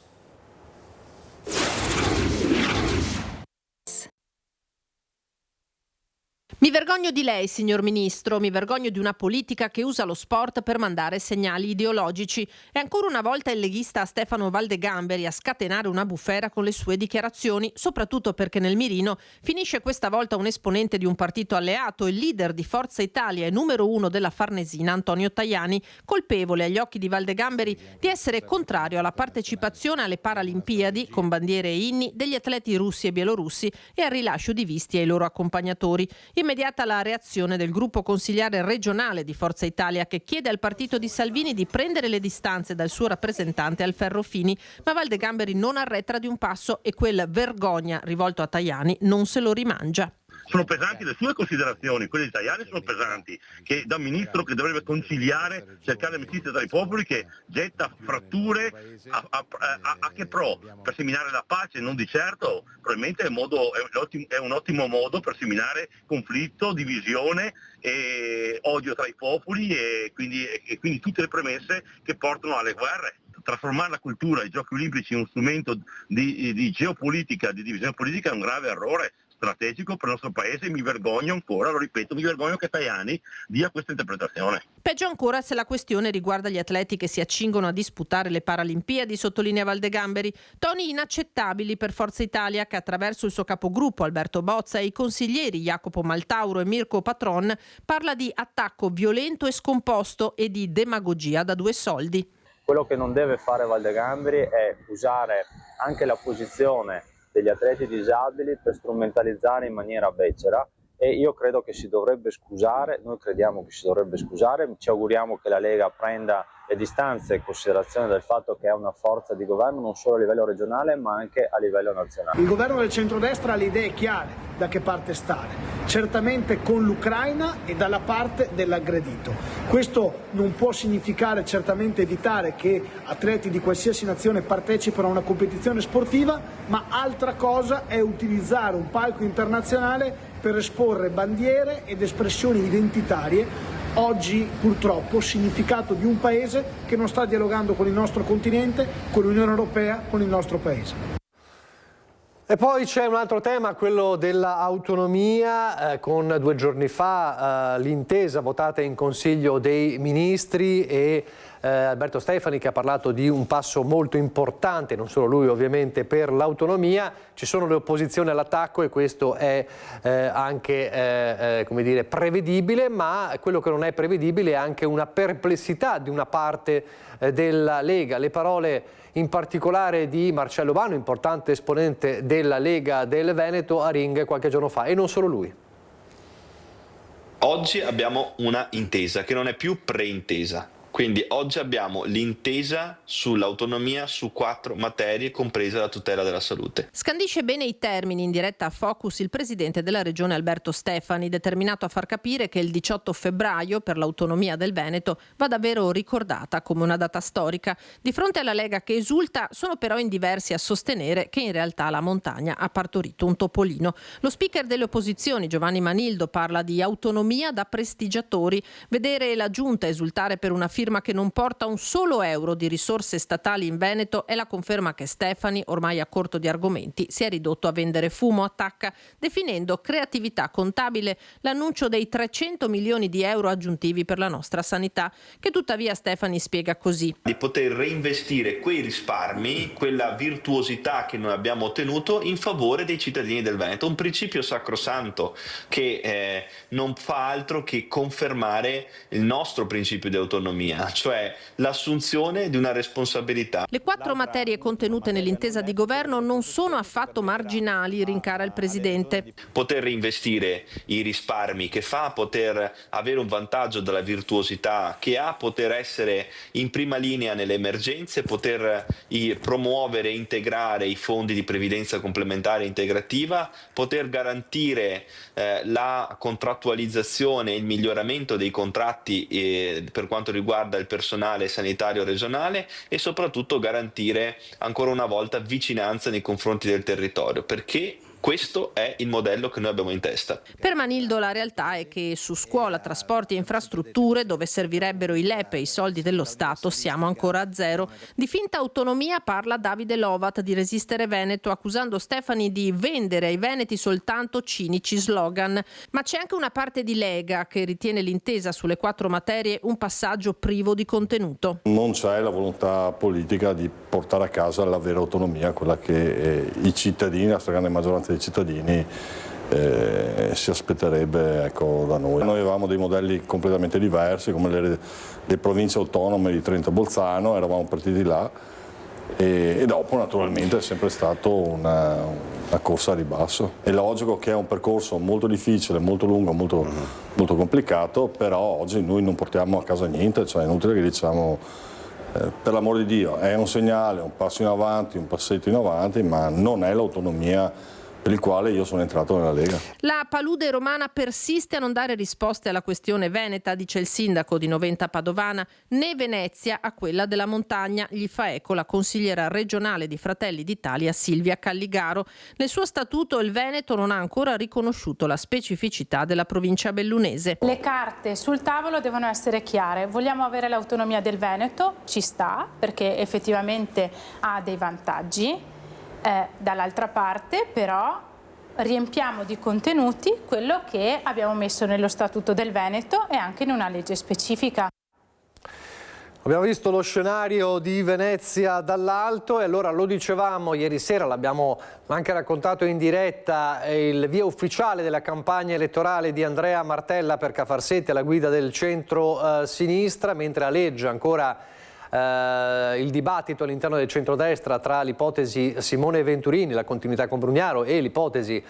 Mi vergogno di lei, signor Ministro, mi vergogno di una politica che usa lo sport per mandare segnali ideologici. E ancora una volta il leghista Stefano Valdegamberi a scatenare una bufera con le sue dichiarazioni, soprattutto perché nel mirino finisce questa volta un esponente di un partito alleato, il leader di Forza Italia e numero 1 della Farnesina, Antonio Tajani, colpevole agli occhi di Valdegamberi di essere contrario alla partecipazione alle Paralimpiadi, con bandiere e inni, degli atleti russi e bielorussi e al rilascio di visti ai loro accompagnatori. Immediata la reazione del gruppo consigliare regionale di Forza Italia, che chiede al partito di Salvini di prendere le distanze dal suo rappresentante Alferro Fini, ma Valdegamberi non arretra di un passo e quel vergogna rivolto a Tajani non se lo rimangia. Sono pesanti le sue considerazioni, quelle italiane sono pesanti, che da ministro che dovrebbe conciliare, cercare amicizia tra i popoli, che getta fratture a che pro? Per seminare la pace, non di certo, probabilmente è un ottimo modo per seminare conflitto, divisione e odio tra i popoli e quindi tutte le premesse che portano alle guerre. Trasformare la cultura, i giochi olimpici in uno strumento di geopolitica, di divisione politica è un grave errore strategico per il nostro paese. Mi vergogno ancora, lo ripeto, mi vergogno che Tajani dia questa interpretazione. Peggio ancora se la questione riguarda gli atleti che si accingono a disputare le Paralimpiadi, sottolinea Valdegamberi. Toni inaccettabili per Forza Italia, che attraverso il suo capogruppo Alberto Bozza e i consiglieri Jacopo Maltauro e Mirko Patron parla di attacco violento e scomposto e di demagogia da due soldi. Quello che non deve fare Valdegamberi è usare anche la posizione degli atleti disabili per strumentalizzare in maniera becera, e io credo che si dovrebbe scusare, noi crediamo che si dovrebbe scusare, ci auguriamo che la Lega prenda le distanze in considerazione del fatto che è una forza di governo non solo a livello regionale ma anche a livello nazionale. Il governo del centrodestra ha le idee chiare da che parte stare, certamente con l'Ucraina e dalla parte dell'aggredito. Questo non può significare certamente evitare che atleti di qualsiasi nazione partecipino a una competizione sportiva, ma altra cosa è utilizzare un palco internazionale per esporre bandiere ed espressioni identitarie oggi purtroppo significato di un paese che non sta dialogando con il nostro continente, con l'Unione Europea, con il nostro paese. E poi c'è un altro tema, quello dell'autonomia, con 2 giorni fa l'intesa votata in Consiglio dei Ministri e Alberto Stefani che ha parlato di un passo molto importante, non solo lui ovviamente, per l'autonomia. Ci sono le opposizioni all'attacco e questo è anche come dire, prevedibile, ma quello che non è prevedibile è anche una perplessità di una parte della Lega. Le parole in particolare di Marcello Bano, importante esponente della Lega del Veneto, a Ring qualche giorno fa, e non solo lui. Oggi abbiamo una intesa che non è più preintesa. Quindi oggi abbiamo l'intesa sull'autonomia su 4 materie, compresa la tutela della salute. Scandisce bene i termini in diretta a Focus il presidente della regione Alberto Stefani, determinato a far capire che il 18 febbraio per l'autonomia del Veneto va davvero ricordata come una data storica. Di fronte alla Lega che esulta, sono però in diversi a sostenere che in realtà la montagna ha partorito un topolino. Lo speaker delle opposizioni, Giovanni Manildo, parla di autonomia da prestigiatori. Vedere la giunta esultare per una firma che non porta un solo euro di risorse statali in Veneto è la conferma che Stefani, ormai a corto di argomenti, si è ridotto a vendere fumo, attacca, definendo creatività contabile l'annuncio dei 300 milioni di euro aggiuntivi per la nostra sanità, che tuttavia Stefani spiega così. Di poter reinvestire quei risparmi, quella virtuosità che noi abbiamo ottenuto in favore dei cittadini del Veneto, un principio sacrosanto che non fa altro che confermare il nostro principio di autonomia, cioè l'assunzione di una responsabilità. Le 4 materie contenute nell'intesa di governo non sono affatto marginali, rincara il presidente. Poter reinvestire i risparmi che fa, poter avere un vantaggio dalla virtuosità che ha, poter essere in prima linea nelle emergenze, poter promuovere e integrare i fondi di previdenza complementare integrativa, poter garantire la contrattualizzazione e il miglioramento dei contratti per quanto riguarda il personale sanitario regionale e soprattutto garantire ancora una volta vicinanza nei confronti del territorio, perché questo è il modello che noi abbiamo in testa. Per Manildo la realtà è che su scuola, trasporti e infrastrutture, dove servirebbero i LEP e i soldi dello Stato, siamo ancora a zero. Di finta autonomia parla Davide Lovat di Resistere Veneto, accusando Stefani di vendere ai veneti soltanto cinici slogan. Ma c'è anche una parte di Lega che ritiene l'intesa sulle 4 materie un passaggio privo di contenuto. Non c'è la volontà politica di portare a casa la vera autonomia, quella che i cittadini, la stragrande maggioranza dei cittadini si aspetterebbe, ecco, da noi. Noi avevamo dei modelli completamente diversi, come le province autonome di Trento e Bolzano, eravamo partiti là e dopo naturalmente è sempre stato una corsa a ribasso. È logico che è un percorso molto difficile, molto lungo, molto complicato, però oggi noi non portiamo a casa niente, cioè è inutile che diciamo per l'amor di Dio, è un segnale, un passo in avanti, un passetto in avanti, ma non è l'autonomia per il quale io sono entrato nella Lega. La palude romana persiste a non dare risposte alla questione veneta, dice il sindaco di Noventa Padovana, né Venezia a quella della montagna, gli fa eco la consigliera regionale di Fratelli d'Italia Silvia Calligaro. Nel suo statuto il Veneto non ha ancora riconosciuto la specificità della provincia bellunese. Le carte sul tavolo devono essere chiare. Vogliamo avere l'autonomia del Veneto? Ci sta, perché effettivamente ha dei vantaggi. Dall'altra parte però riempiamo di contenuti quello che abbiamo messo nello Statuto del Veneto e anche in una legge specifica. Abbiamo visto lo scenario di Venezia dall'alto e allora lo dicevamo ieri sera, l'abbiamo anche raccontato in diretta, il via ufficiale della campagna elettorale di Andrea Martella per Cafarsetti alla guida del centro-sinistra, mentre aleggia ancora il dibattito all'interno del centrodestra tra l'ipotesi Simone Venturini, la continuità con Brugnaro, e l'ipotesi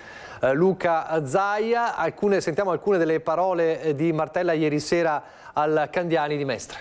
Luca Zaia. Sentiamo alcune delle parole di Martella ieri sera al Candiani di Mestre.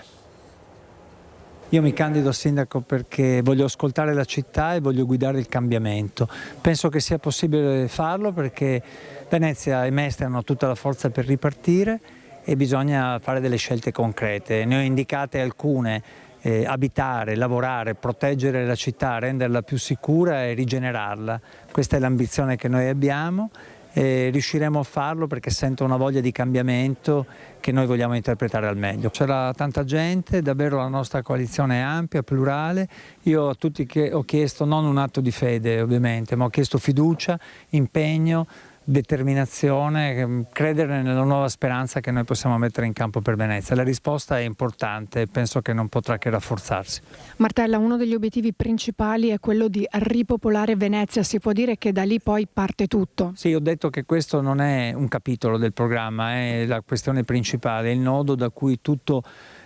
Io mi candido a sindaco perché voglio ascoltare la città e voglio guidare il cambiamento. Penso che sia possibile farlo perché Venezia e Mestre hanno tutta la forza per ripartire e bisogna fare delle scelte concrete. Ne ho indicate alcune. Abitare, lavorare, proteggere la città, renderla più sicura e rigenerarla. Questa è l'ambizione che noi abbiamo riusciremo a farlo perché sento una voglia di cambiamento che noi vogliamo interpretare al meglio. C'era tanta gente, davvero la nostra coalizione è ampia, plurale. Io a tutti ho chiesto non un atto di fede ovviamente, ma ho chiesto fiducia, impegno, determinazione, credere nella nuova speranza che noi possiamo mettere in campo per Venezia. La risposta è importante e penso che non potrà che rafforzarsi. Martella, uno degli obiettivi principali è quello di ripopolare Venezia, si può dire che da lì poi parte tutto? Sì, ho detto che questo non è un capitolo del programma, è la questione principale, il nodo da cui tutto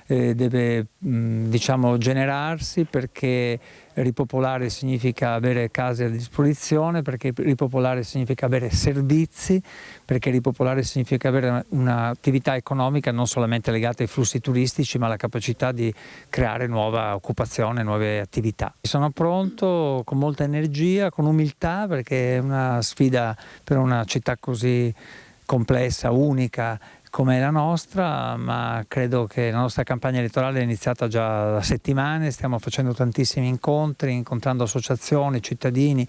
deve generarsi, perché ripopolare significa avere case a disposizione, perché ripopolare significa avere servizi, perché ripopolare significa avere un'attività economica non solamente legata ai flussi turistici, ma alla capacità di creare nuova occupazione, nuove attività. Sono pronto con molta energia, con umiltà, perché è una sfida per una città così complessa, unica come la nostra, ma credo che la nostra campagna elettorale è iniziata già da settimane, stiamo facendo tantissimi incontri, incontrando associazioni, cittadini.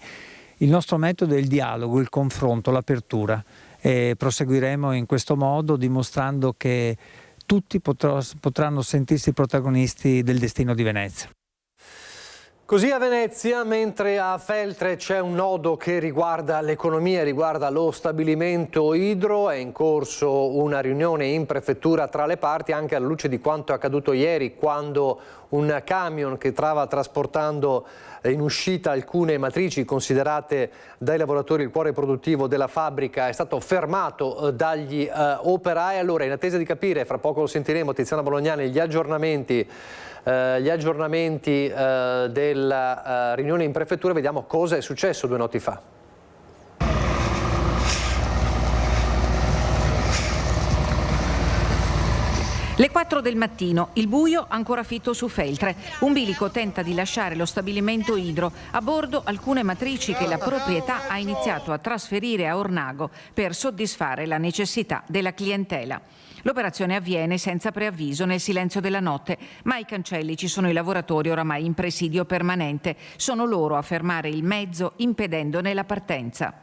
Il nostro metodo è il dialogo, il confronto, l'apertura, e proseguiremo in questo modo dimostrando che tutti potranno sentirsi protagonisti del destino di Venezia. Così a Venezia, mentre a Feltre c'è un nodo che riguarda l'economia, riguarda lo stabilimento idro, è in corso una riunione in prefettura tra le parti, anche alla luce di quanto è accaduto ieri, quando un camion che stava trasportando in uscita alcune matrici considerate dai lavoratori il cuore produttivo della fabbrica è stato fermato dagli operai. Allora, in attesa di capire, fra poco lo sentiremo, Tiziana Bolognani, gli aggiornamenti della riunione in prefettura, vediamo cosa è successo 2 notti fa. Le 4 del mattino, il buio ancora fitto su Feltre. Un bilico tenta di lasciare lo stabilimento idro. A bordo alcune matrici che la proprietà ha iniziato a trasferire a Ornago per soddisfare la necessità della clientela. L'operazione avviene senza preavviso, nel silenzio della notte, ma ai cancelli ci sono i lavoratori oramai in presidio permanente. Sono loro a fermare il mezzo impedendone la partenza.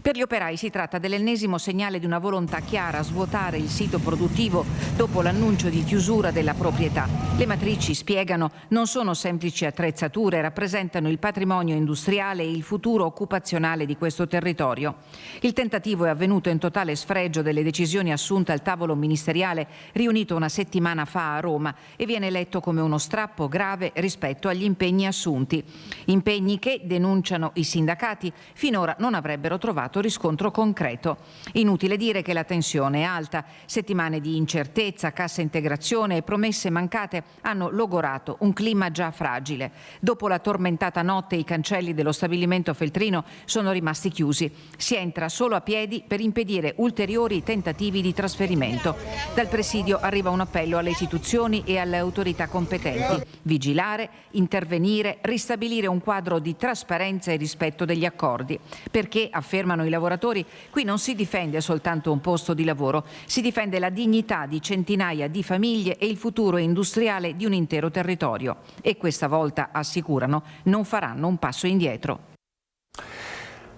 Per gli operai si tratta dell'ennesimo segnale di una volontà chiara a svuotare il sito produttivo dopo l'annuncio di chiusura della proprietà. Le matrici, spiegano, non sono semplici attrezzature, rappresentano il patrimonio industriale e il futuro occupazionale di questo territorio. Il tentativo è avvenuto in totale sfregio delle decisioni assunte al tavolo ministeriale riunito una settimana fa a Roma e viene letto come uno strappo grave rispetto agli impegni assunti. Impegni che, denunciano i sindacati, finora non avrebbero trovato riscontro concreto. Inutile dire che la tensione è alta. Settimane di incertezza, cassa integrazione e promesse mancate hanno logorato un clima già fragile. Dopo la tormentata notte i cancelli dello stabilimento feltrino sono rimasti chiusi. Si entra solo a piedi per impedire ulteriori tentativi di trasferimento. Dal presidio arriva un appello alle istituzioni e alle autorità competenti. Vigilare, intervenire, ristabilire un quadro di trasparenza e rispetto degli accordi. Perché, affermano i lavoratori, qui non si difende soltanto un posto di lavoro, si difende la dignità di centinaia di famiglie e il futuro industriale di un intero territorio. E questa volta, assicurano, non faranno un passo indietro.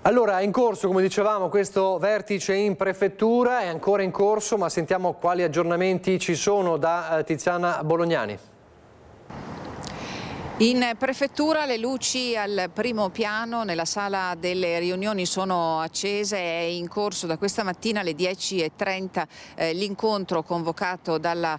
Allora, è in corso, come dicevamo, questo vertice in prefettura, è ancora in corso, ma sentiamo quali aggiornamenti ci sono da Tiziana Bolognani. In prefettura le luci al primo piano nella sala delle riunioni sono accese, è in corso da questa mattina alle 10:30 l'incontro convocato dal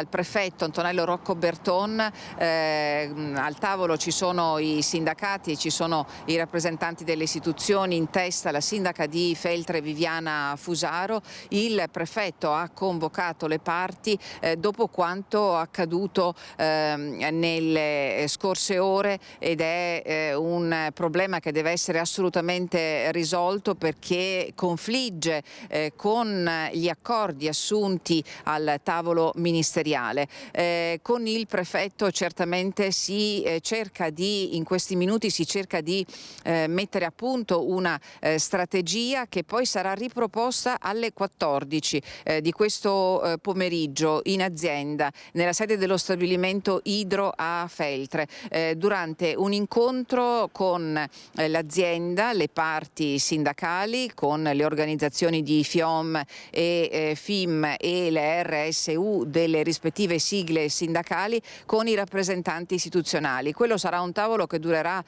prefetto Antonello Rocco Berton. Al tavolo ci sono i sindacati e ci sono i rappresentanti delle istituzioni, in testa la sindaca di Feltre Viviana Fusaro. Il prefetto ha convocato le parti dopo quanto accaduto nelle scorse ore ed è un problema che deve essere assolutamente risolto perché confligge con gli accordi assunti al tavolo ministeriale. Con il prefetto certamente in questi minuti si cerca di mettere a punto una strategia che poi sarà riproposta alle 14 di questo pomeriggio in azienda nella sede dello stabilimento idro a Feltre. durante un incontro con l'azienda, le parti sindacali, con le organizzazioni di FIOM e FIM e le RSU delle rispettive sigle sindacali, con i rappresentanti istituzionali. Quello sarà un tavolo che durerà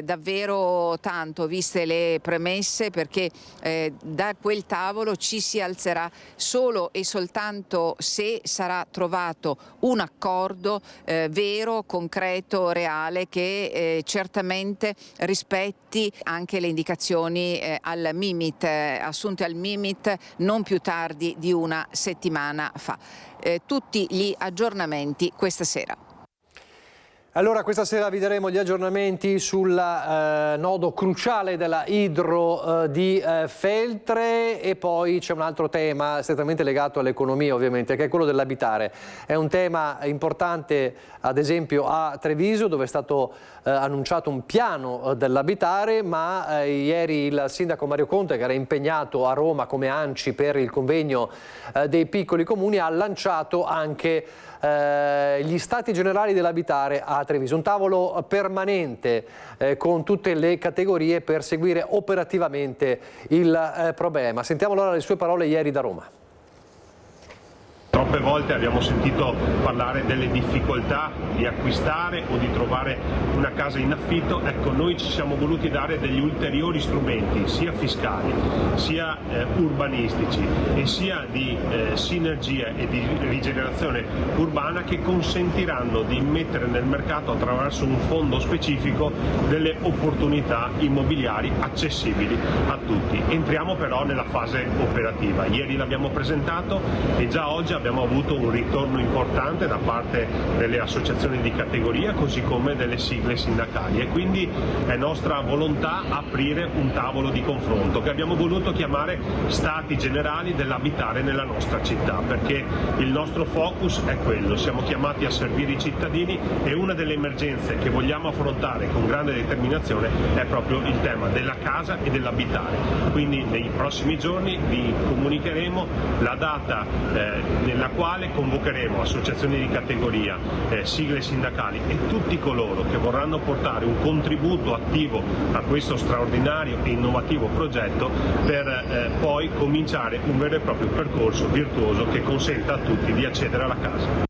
davvero tanto, viste le premesse, perché da quel tavolo ci si alzerà solo e soltanto se sarà trovato un accordo vero, concreto, reale, che certamente rispetti anche le indicazioni al Mimit, assunte al Mimit non più tardi di una settimana fa. Tutti gli aggiornamenti questa sera. Allora, questa sera vi daremo gli aggiornamenti sul nodo cruciale della Idro di Feltre, e poi c'è un altro tema strettamente legato all'economia, ovviamente, che è quello dell'abitare. È un tema importante, ad esempio a Treviso, dove è stato annunciato un piano dell'abitare, ma ieri il sindaco Mario Conte, che era impegnato a Roma come ANCI per il convegno dei piccoli comuni, ha lanciato anche gli stati generali dell'abitare a Treviso, un tavolo permanente con tutte le categorie per seguire operativamente il problema. Sentiamo allora le sue parole ieri da Roma. Troppe volte abbiamo sentito parlare delle difficoltà di acquistare o di trovare una casa in affitto. Ecco, noi ci siamo voluti dare degli ulteriori strumenti, sia fiscali, sia urbanistici e sia di sinergia e di rigenerazione urbana, che consentiranno di mettere nel mercato, attraverso un fondo specifico, delle opportunità immobiliari accessibili a tutti. Entriamo però nella fase operativa. Ieri l'abbiamo presentato e già oggi abbiamo avuto un ritorno importante da parte delle associazioni di categoria, così come delle sigle sindacali, e quindi è nostra volontà aprire un tavolo di confronto che abbiamo voluto chiamare Stati Generali dell'abitare nella nostra città, perché il nostro focus è quello, siamo chiamati a servire i cittadini e una delle emergenze che vogliamo affrontare con grande determinazione è proprio il tema della casa e dell'abitare. Quindi nei prossimi giorni vi comunicheremo la data nella quale convocheremo associazioni di categoria, sigle sindacali e tutti coloro che vorranno portare un contributo attivo a questo straordinario e innovativo progetto, per poi cominciare un vero e proprio percorso virtuoso che consenta a tutti di accedere alla casa.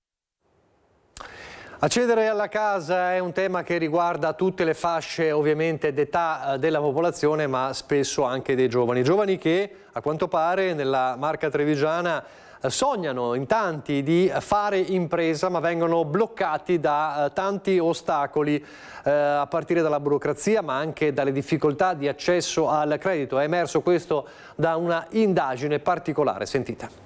Accedere alla casa è un tema che riguarda tutte le fasce, ovviamente, d'età della popolazione, ma spesso anche dei giovani. Giovani che, a quanto pare, nella Marca trevigiana sognano in tanti di fare impresa, ma vengono bloccati da tanti ostacoli, a partire dalla burocrazia, ma anche dalle difficoltà di accesso al credito. È emerso questo da una indagine particolare. Sentite.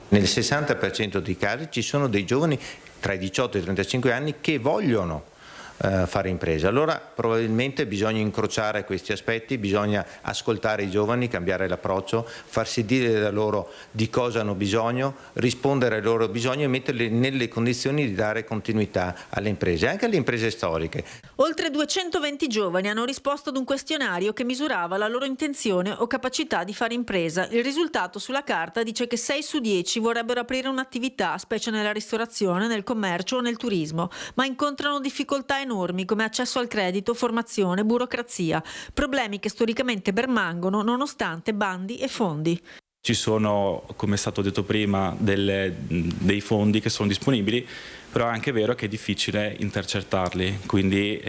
Nel 60% dei casi ci sono dei giovani tra i 18 e i 35 anni che vogliono fare impresa. Allora probabilmente bisogna incrociare questi aspetti, bisogna ascoltare i giovani, cambiare l'approccio, farsi dire da loro di cosa hanno bisogno, rispondere ai loro bisogni e metterli nelle condizioni di dare continuità alle imprese, anche alle imprese storiche. Oltre 220 giovani hanno risposto ad un questionario che misurava la loro intenzione o capacità di fare impresa. Il risultato sulla carta dice che 6 su 10 vorrebbero aprire un'attività, specie nella ristorazione, nel commercio o nel turismo, ma incontrano difficoltà enormi come accesso al credito, formazione, burocrazia, problemi che storicamente permangono nonostante bandi e fondi. Ci sono, come è stato detto prima, dei fondi che sono disponibili, però è anche vero che è difficile intercettarli, quindi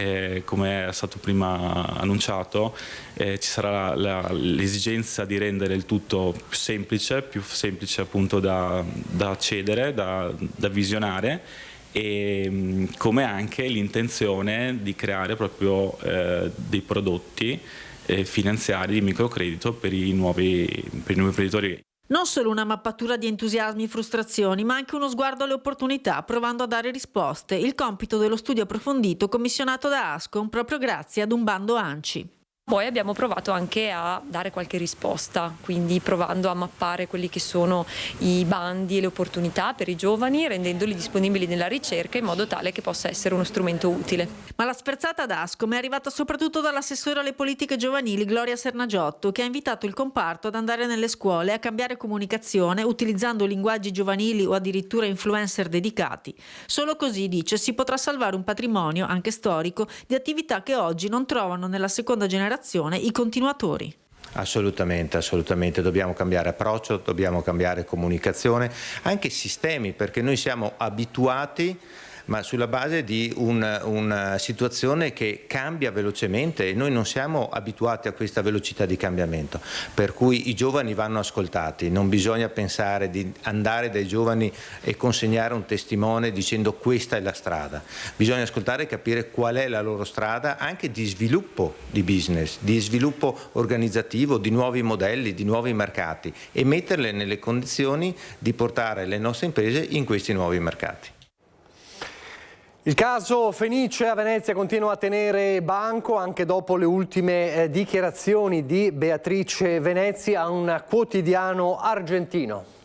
come è stato prima annunciato ci sarà l'esigenza di rendere il tutto più semplice appunto da accedere, da visionare, e come anche l'intenzione di creare proprio dei prodotti finanziari di microcredito per i nuovi imprenditori. Non solo una mappatura di entusiasmi e frustrazioni, ma anche uno sguardo alle opportunità, provando a dare risposte. Il compito dello studio approfondito commissionato da Ascom proprio grazie ad un bando ANCI. Poi abbiamo provato anche a dare qualche risposta, quindi provando a mappare quelli che sono i bandi e le opportunità per i giovani, rendendoli disponibili nella ricerca in modo tale che possa essere uno strumento utile. Ma la sferzata d'Ascom è arrivata soprattutto dall'assessore alle politiche giovanili Gloria Sernagiotto, che ha invitato il comparto ad andare nelle scuole a cambiare comunicazione utilizzando linguaggi giovanili o addirittura influencer dedicati. Solo così, dice, si potrà salvare un patrimonio, anche storico, di attività che oggi non trovano nella seconda generazione i continuatori. Assolutamente, dobbiamo cambiare approccio, dobbiamo cambiare comunicazione, anche sistemi, perché noi siamo abituati ma sulla base di una situazione che cambia velocemente e noi non siamo abituati a questa velocità di cambiamento, per cui i giovani vanno ascoltati, non bisogna pensare di andare dai giovani e consegnare un testimone dicendo questa è la strada, bisogna ascoltare e capire qual è la loro strada anche di sviluppo di business, di sviluppo organizzativo, di nuovi modelli, di nuovi mercati e metterle nelle condizioni di portare le nostre imprese in questi nuovi mercati. Il caso Fenice a Venezia continua a tenere banco anche dopo le ultime dichiarazioni di Beatrice Venezzi a un quotidiano argentino.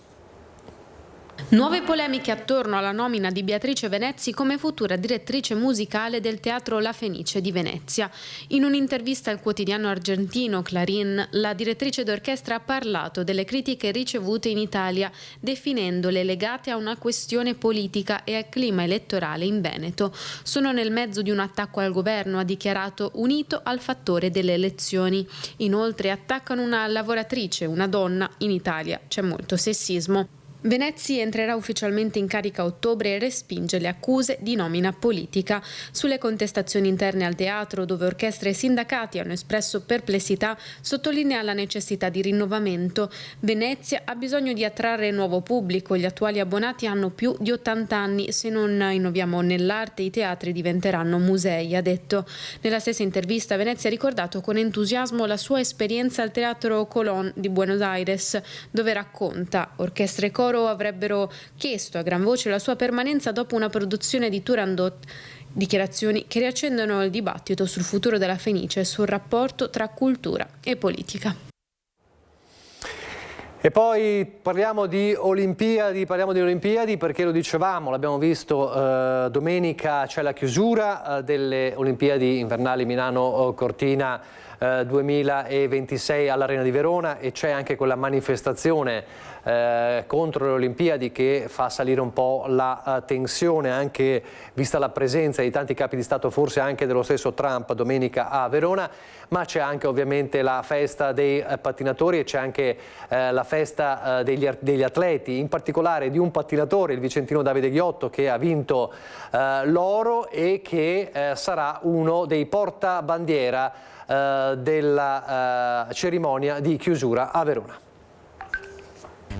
Nuove polemiche attorno alla nomina di Beatrice Venezzi come futura direttrice musicale del Teatro La Fenice di Venezia. In un'intervista al quotidiano argentino Clarín, la direttrice d'orchestra ha parlato delle critiche ricevute in Italia, definendole legate a una questione politica e al clima elettorale in Veneto. Sono nel mezzo di un attacco al governo, ha dichiarato, unito al fattore delle elezioni. Inoltre attaccano una lavoratrice, una donna. In Italia c'è molto sessismo. Venezzi entrerà ufficialmente in carica a ottobre e respinge le accuse di nomina politica. Sulle contestazioni interne al teatro, dove orchestre e sindacati hanno espresso perplessità, sottolinea la necessità di rinnovamento. Venezia ha bisogno di attrarre nuovo pubblico, gli attuali abbonati hanno più di 80 anni, se non innoviamo nell'arte i teatri diventeranno musei, ha detto. Nella stessa intervista Venezia ha ricordato con entusiasmo la sua esperienza al Teatro Colón di Buenos Aires, dove racconta orchestre e coro avrebbero chiesto a gran voce la sua permanenza dopo una produzione di Turandot, dichiarazioni che riaccendono il dibattito sul futuro della Fenice e sul rapporto tra cultura e politica. E poi parliamo di Olimpiadi perché lo dicevamo, l'abbiamo visto domenica, c'è la chiusura delle Olimpiadi invernali Milano Cortina 2026 all'Arena di Verona e c'è anche quella manifestazione contro le Olimpiadi che fa salire un po' la tensione, anche vista la presenza di tanti capi di Stato, forse anche dello stesso Trump domenica a Verona, ma c'è anche ovviamente la festa dei pattinatori e c'è anche la festa degli atleti, in particolare di un pattinatore, il vicentino Davide Ghiotto, che ha vinto l'oro e che sarà uno dei portabandiera della cerimonia di chiusura a Verona.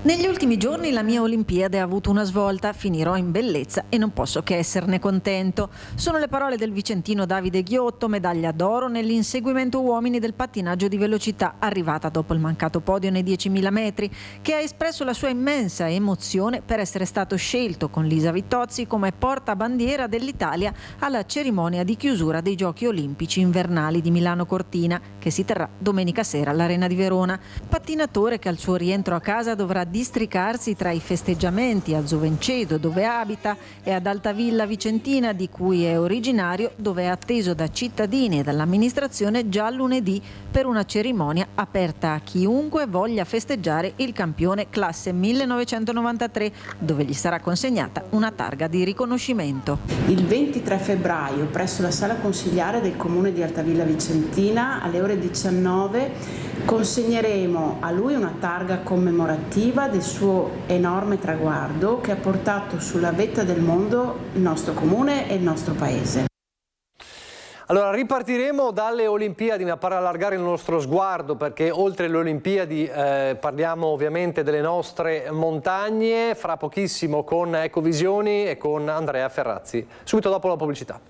Negli ultimi giorni la mia Olimpiade ha avuto una svolta, finirò in bellezza e non posso che esserne contento. Sono le parole del vicentino Davide Ghiotto, medaglia d'oro nell'inseguimento uomini del pattinaggio di velocità, arrivata dopo il mancato podio nei 10.000 metri, che ha espresso la sua immensa emozione per essere stato scelto con Lisa Vittozzi come portabandiera dell'Italia alla cerimonia di chiusura dei Giochi Olimpici Invernali di Milano Cortina, che si terrà domenica sera all'Arena di Verona. Pattinatore che al suo rientro a casa dovrà districarsi tra i festeggiamenti a Zovencedo, dove abita, e ad Altavilla Vicentina, di cui è originario, dove è atteso da cittadini e dall'amministrazione già lunedì per una cerimonia aperta a chiunque voglia festeggiare il campione classe 1993, dove gli sarà consegnata una targa di riconoscimento. Il 23 febbraio presso la sala consigliare del comune di Altavilla Vicentina alle ore 19 consegneremo a lui una targa commemorativa del suo enorme traguardo che ha portato sulla vetta del mondo il nostro comune e il nostro paese. Allora ripartiremo dalle Olimpiadi, ma per allargare il nostro sguardo, perché oltre alle Olimpiadi parliamo ovviamente delle nostre montagne, fra pochissimo con Ecovisioni e con Andrea Ferrazzi, subito dopo la pubblicità.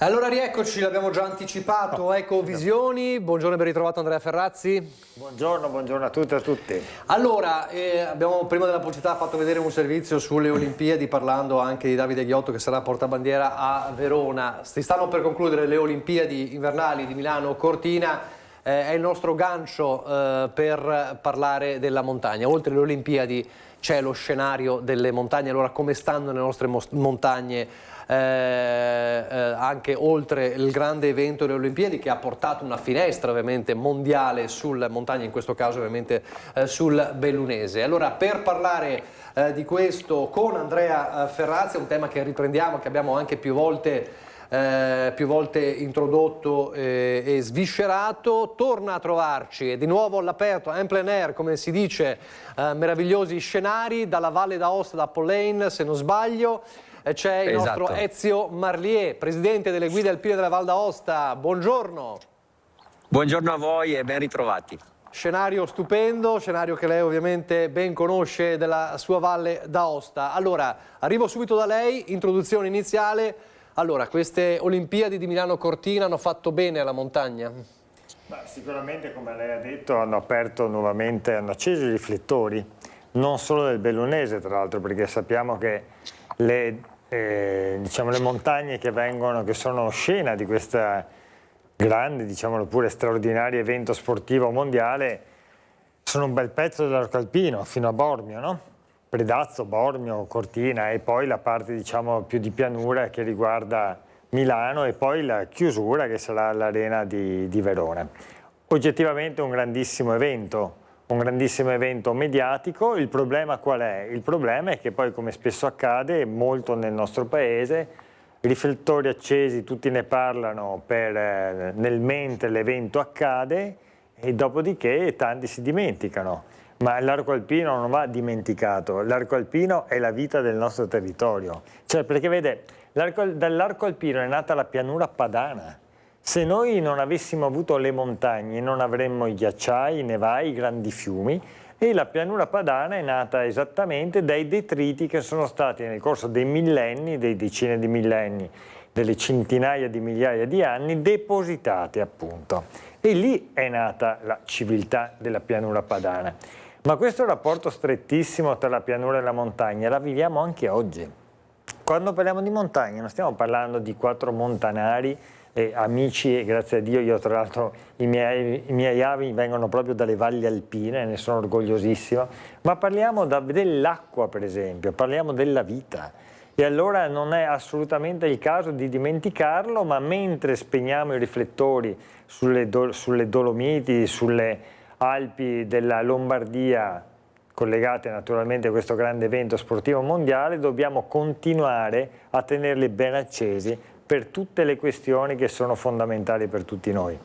Allora rieccoci, l'abbiamo già anticipato, Ecovisioni. Buongiorno e ben ritrovato Andrea Ferrazzi. Buongiorno a tutte e a tutti. Allora, abbiamo prima della pubblicità fatto vedere un servizio sulle Olimpiadi, parlando anche di Davide Ghiotto che sarà portabandiera a Verona. Si stanno per concludere le Olimpiadi invernali di Milano Cortina, è il nostro gancio per parlare della montagna. Oltre alle Olimpiadi c'è lo scenario delle montagne. Allora, come stanno le nostre montagne? Anche oltre il grande evento delle Olimpiadi, che ha portato una finestra ovviamente mondiale sulla montagna, in questo caso ovviamente sul bellunese. Allora, per parlare di questo con Andrea Ferrazzi, un tema che riprendiamo, che abbiamo anche più volte introdotto e sviscerato, torna a trovarci, e di nuovo all'aperto, en plein air, come si dice, meravigliosi scenari dalla Valle d'Aosta, da Pollain, se non sbaglio. C'è il nostro Ezio Marlier, presidente delle Guide Alpine della Val d'Aosta. Buongiorno. Buongiorno a voi e ben ritrovati. Scenario stupendo, scenario che lei ovviamente ben conosce della sua Valle d'Aosta. Allora, arrivo subito da lei, introduzione iniziale. Allora, queste Olimpiadi di Milano Cortina hanno fatto bene alla montagna? Sicuramente, come lei ha detto, hanno aperto nuovamente, hanno acceso i riflettori, non solo del bellunese tra l'altro, perché sappiamo che le montagne che sono scena di questa grande, diciamolo pure, straordinario evento sportivo mondiale, sono un bel pezzo dell'arco alpino fino a Bormio, no? Predazzo, Bormio, Cortina, e poi la parte più di pianura che riguarda Milano, e poi la chiusura che sarà l'Arena di Verona. Oggettivamente un grandissimo evento mediatico. Il problema qual è? Il problema è che poi, come spesso accade molto nel nostro paese, riflettori accesi, tutti ne parlano nel mentre l'evento accade, e dopodiché tanti si dimenticano. Ma l'arco alpino non va dimenticato, l'arco alpino è la vita del nostro territorio. Perché vede, dall'arco alpino è nata la pianura padana. Se noi non avessimo avuto le montagne, non avremmo i ghiacciai, i nevai, i grandi fiumi, e la pianura padana è nata esattamente dai detriti che sono stati nel corso dei millenni, dei decine di millenni, delle centinaia di migliaia di anni, depositati appunto. E lì è nata la civiltà della pianura padana. Ma questo rapporto strettissimo tra la pianura e la montagna la viviamo anche oggi. Quando parliamo di montagna non stiamo parlando di 4 montanari, amici, e grazie a Dio, io tra l'altro i miei avi vengono proprio dalle valli alpine, ne sono orgogliosissimo, ma parliamo dell'acqua, per esempio, parliamo della vita. E allora non è assolutamente il caso di dimenticarlo, ma mentre spegniamo i riflettori sulle Dolomiti, sulle Alpi della Lombardia, collegate naturalmente a questo grande evento sportivo mondiale, dobbiamo continuare a tenerli ben accesi per tutte le questioni che sono fondamentali per tutti noi.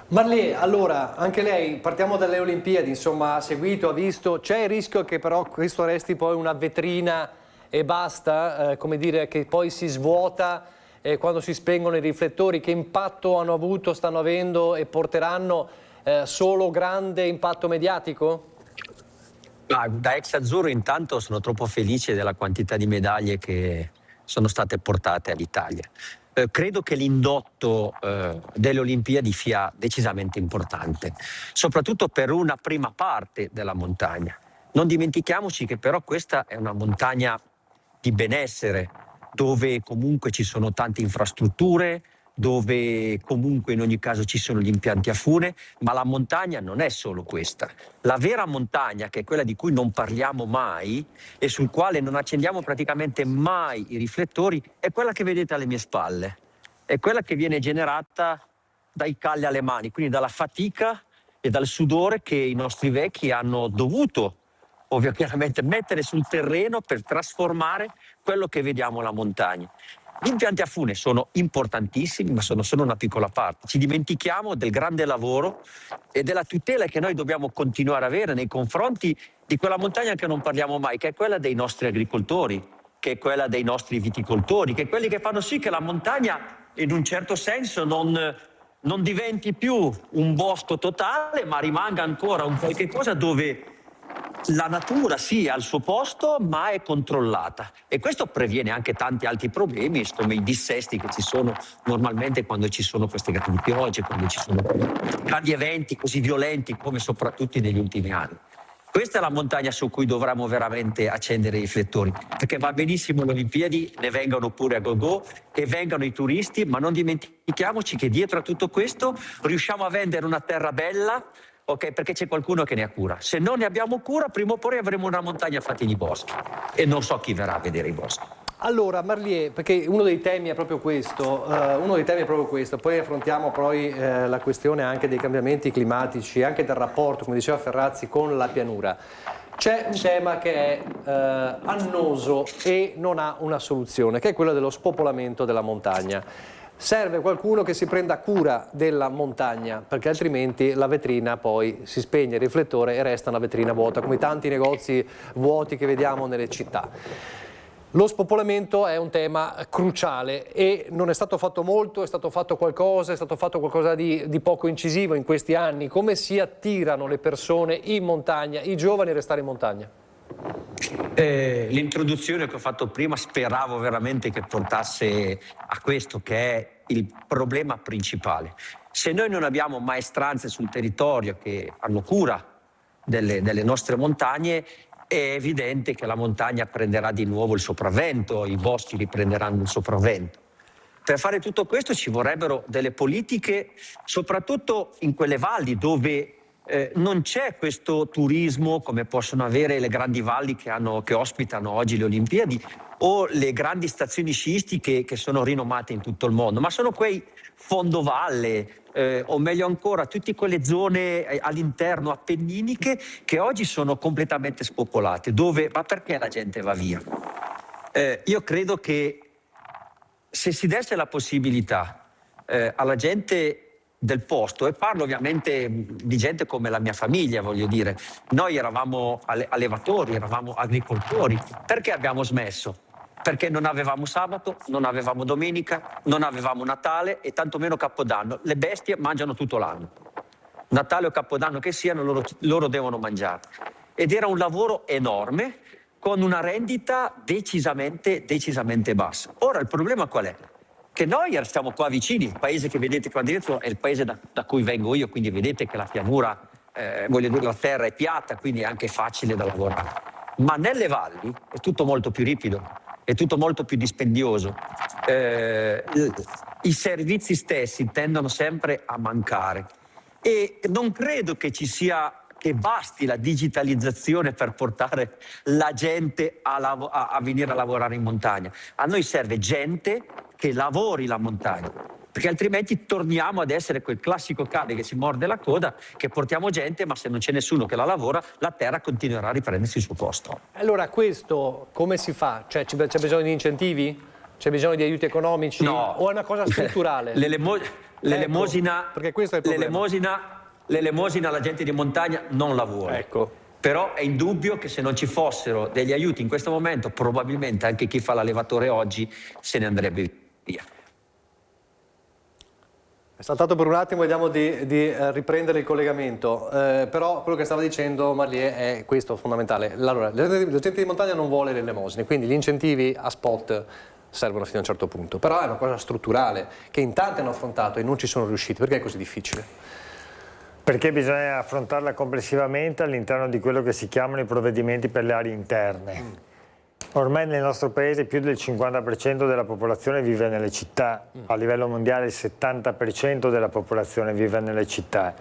Marlier, allora, anche lei, partiamo dalle Olimpiadi, insomma, ha seguito, ha visto, c'è il rischio che però questo resti poi una vetrina e basta, come dire, che poi si svuota quando si spengono i riflettori? Che impatto hanno avuto, stanno avendo e porteranno solo grande impatto mediatico? Da ex azzurro intanto sono troppo felice della quantità di medaglie che sono state portate all'Italia. Credo che l'indotto delle Olimpiadi sia decisamente importante, soprattutto per una prima parte della montagna. Non dimentichiamoci che però questa è una montagna di benessere, dove comunque ci sono tante infrastrutture, dove comunque in ogni caso ci sono gli impianti a fune, ma la montagna non è solo questa. La vera montagna, che è quella di cui non parliamo mai e sul quale non accendiamo praticamente mai i riflettori, è quella che vedete alle mie spalle. È quella che viene generata dai calli alle mani, quindi dalla fatica e dal sudore che i nostri vecchi hanno dovuto ovviamente mettere sul terreno per trasformare quello che vediamo alla montagna. Gli impianti a fune sono importantissimi, ma sono solo una piccola parte. Ci dimentichiamo del grande lavoro e della tutela che noi dobbiamo continuare a avere nei confronti di quella montagna che non parliamo mai, che è quella dei nostri agricoltori, che è quella dei nostri viticoltori, che è quelli che fanno sì che la montagna in un certo senso non diventi più un bosco totale, ma rimanga ancora un qualche cosa dove la natura sì ha il suo posto, ma è controllata, e questo previene anche tanti altri problemi, come i dissesti che ci sono normalmente quando ci sono queste grandi piogge, quando ci sono grandi eventi così violenti come soprattutto negli ultimi anni. Questa è la montagna su cui dovremmo veramente accendere i riflettori, perché va benissimo le Olimpiadi, ne vengano pure a go-go, che vengano i turisti, ma non dimentichiamoci che dietro a tutto questo riusciamo a vendere una terra bella, ok, perché c'è qualcuno che ne ha cura. Se non ne abbiamo cura, prima o poi avremo una montagna fatta di boschi, e non so chi verrà a vedere i boschi. Allora, Marlier, perché uno dei temi è proprio questo, poi affrontiamo poi la questione anche dei cambiamenti climatici, anche del rapporto, come diceva Ferrazzi, con la pianura. C'è un tema che è annoso e non ha una soluzione, che è quello dello spopolamento della montagna. Serve qualcuno che si prenda cura della montagna, perché altrimenti la vetrina poi si spegne il riflettore e resta una vetrina vuota, come tanti negozi vuoti che vediamo nelle città. Lo spopolamento è un tema cruciale e non è stato fatto molto, è stato fatto qualcosa di poco incisivo in questi anni. Come si attirano le persone in montagna, i giovani a restare in montagna? L'introduzione che ho fatto prima speravo veramente che portasse a questo, che è il problema principale. Se noi non abbiamo maestranze sul territorio che hanno cura delle nostre montagne, è evidente che la montagna prenderà di nuovo il sopravvento, i boschi riprenderanno il sopravvento. Per fare tutto questo ci vorrebbero delle politiche, soprattutto in quelle valli dove non c'è questo turismo come possono avere le grandi valli che ospitano oggi le Olimpiadi, o le grandi stazioni sciistiche che sono rinomate in tutto il mondo, ma sono quei fondovalle, o meglio ancora tutte quelle zone all'interno appenniniche che oggi sono completamente spopolate, ma perché la gente va via? Io credo che se si desse la possibilità alla gente del posto, e parlo ovviamente di gente come la mia famiglia, voglio dire, noi eravamo allevatori, eravamo agricoltori, perché abbiamo smesso? Perché non avevamo sabato, non avevamo domenica, non avevamo Natale e tantomeno Capodanno. Le bestie mangiano tutto l'anno. Natale o Capodanno che siano, loro devono mangiare. Ed era un lavoro enorme, con una rendita decisamente bassa. Ora il problema qual è? Che noi stiamo qua vicini, il paese che vedete qua dentro è il paese da cui vengo io, quindi vedete che la pianura, voglio dire, la terra è piatta, quindi è anche facile da lavorare. Ma nelle valli è tutto molto più ripido. È tutto molto più dispendioso. I servizi stessi tendono sempre a mancare e non credo che basti la digitalizzazione per portare la gente a venire a lavorare in montagna. A noi serve gente che lavori la montagna, perché altrimenti torniamo ad essere quel classico cane che si morde la coda, che portiamo gente, ma se non c'è nessuno che la lavora, la terra continuerà a riprendersi il suo posto. Allora questo come si fa? Cioè c'è bisogno di incentivi? C'è bisogno di aiuti economici? No. O è una cosa strutturale? L'elemosina, perché questo è il problema. l'elemosina la gente di montagna non la vuole. Ecco. Però è indubbio che se non ci fossero degli aiuti in questo momento, probabilmente anche chi fa l'allevatore oggi se ne andrebbe via. È saltato per un attimo, vediamo di riprendere il collegamento, però quello che stava dicendo Marlier è questo fondamentale. Allora, la gente di montagna non vuole le elemosine, quindi gli incentivi a spot servono fino a un certo punto, però è una cosa strutturale che in tanti hanno affrontato e non ci sono riusciti. Perché è così difficile? Perché bisogna affrontarla complessivamente all'interno di quello che si chiamano i provvedimenti per le aree interne. Ormai nel nostro paese più del 50% della popolazione vive nelle città, a livello mondiale il 70% della popolazione vive nelle città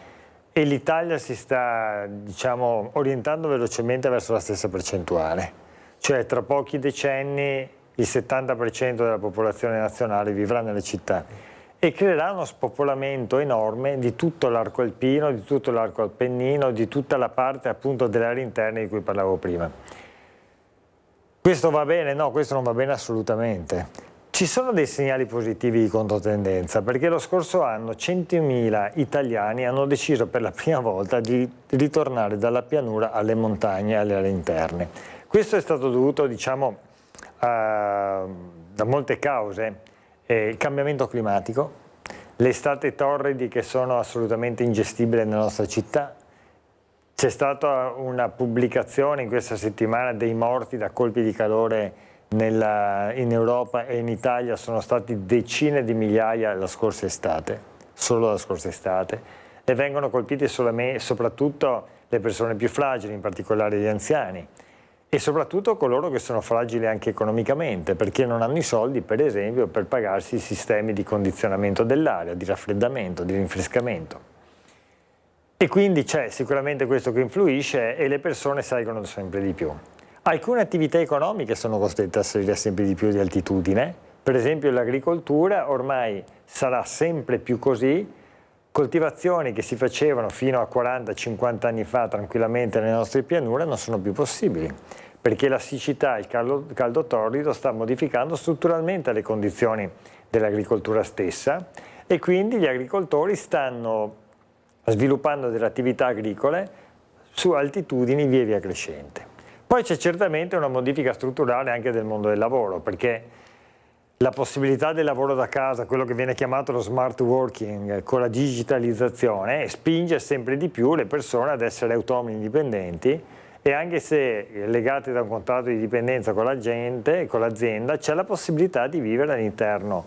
e l'Italia si sta, diciamo, orientando velocemente verso la stessa percentuale, cioè tra pochi decenni il 70% della popolazione nazionale vivrà nelle città e creerà uno spopolamento enorme di tutto l'arco alpino, di tutto l'arco appennino, di tutta la parte appunto delle aree interne di cui parlavo prima. Questo va bene? No, questo non va bene assolutamente. Ci sono dei segnali positivi di controtendenza, perché lo scorso anno 100.000 italiani hanno deciso per la prima volta di ritornare dalla pianura alle montagne, alle aree interne. Questo è stato dovuto, diciamo, da molte cause. Il cambiamento climatico, le estate torridi che sono assolutamente ingestibili nella nostra città, C'è stata una pubblicazione in questa settimana dei morti da colpi di calore in Europa e in Italia, sono stati decine di migliaia la scorsa estate, solo la scorsa estate, e vengono colpiti soprattutto le persone più fragili, in particolare gli anziani, e soprattutto coloro che sono fragili anche economicamente, perché non hanno i soldi, per esempio, per pagarsi i sistemi di condizionamento dell'aria, di raffreddamento, di rinfrescamento. E quindi c'è sicuramente questo che influisce e le persone salgono sempre di più. Alcune attività economiche sono costrette a salire sempre di più di altitudine, per esempio l'agricoltura ormai sarà sempre più così, coltivazioni che si facevano fino a 40-50 anni fa tranquillamente nelle nostre pianure non sono più possibili, perché la siccità e il caldo torrido sta modificando strutturalmente le condizioni dell'agricoltura stessa e quindi gli agricoltori stanno sviluppando delle attività agricole su altitudini via via crescenti. Poi c'è certamente una modifica strutturale anche del mondo del lavoro, perché la possibilità del lavoro da casa, quello che viene chiamato lo smart working, con la digitalizzazione, spinge sempre di più le persone ad essere autonomi indipendenti e anche se legati da un contratto di dipendenza con la gente, con l'azienda, c'è la possibilità di vivere all'interno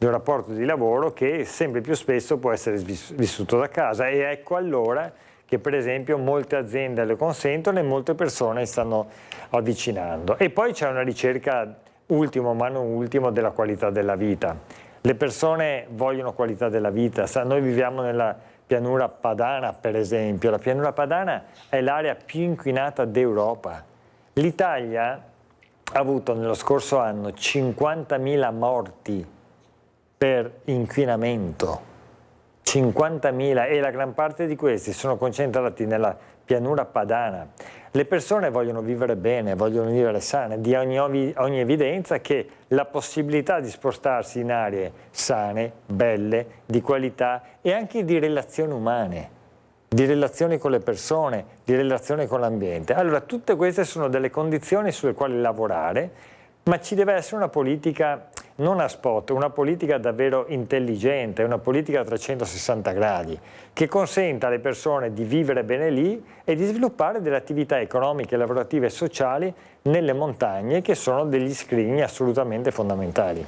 di un rapporto di lavoro che sempre più spesso può essere vissuto da casa, e ecco allora che per esempio molte aziende le consentono e molte persone stanno avvicinando. E poi c'è una ricerca, ultimo ma non ultimo, della qualità della vita. Le persone vogliono qualità della vita. Noi viviamo nella pianura padana, per esempio. La pianura padana è l'area più inquinata d'Europa. L'Italia ha avuto nello scorso anno 50.000 morti per inquinamento, 50.000, e la gran parte di questi sono concentrati nella pianura padana. Le persone vogliono vivere bene, vogliono vivere sane, di ogni evidenza che la possibilità di spostarsi in aree sane, belle, di qualità e anche di relazioni umane, di relazioni con le persone, di relazioni con l'ambiente. Allora tutte queste sono delle condizioni sulle quali lavorare, ma ci deve essere una politica non a spot, una politica davvero intelligente, una politica a 360 gradi, che consenta alle persone di vivere bene lì e di sviluppare delle attività economiche, lavorative e sociali nelle montagne, che sono degli scrigni assolutamente fondamentali.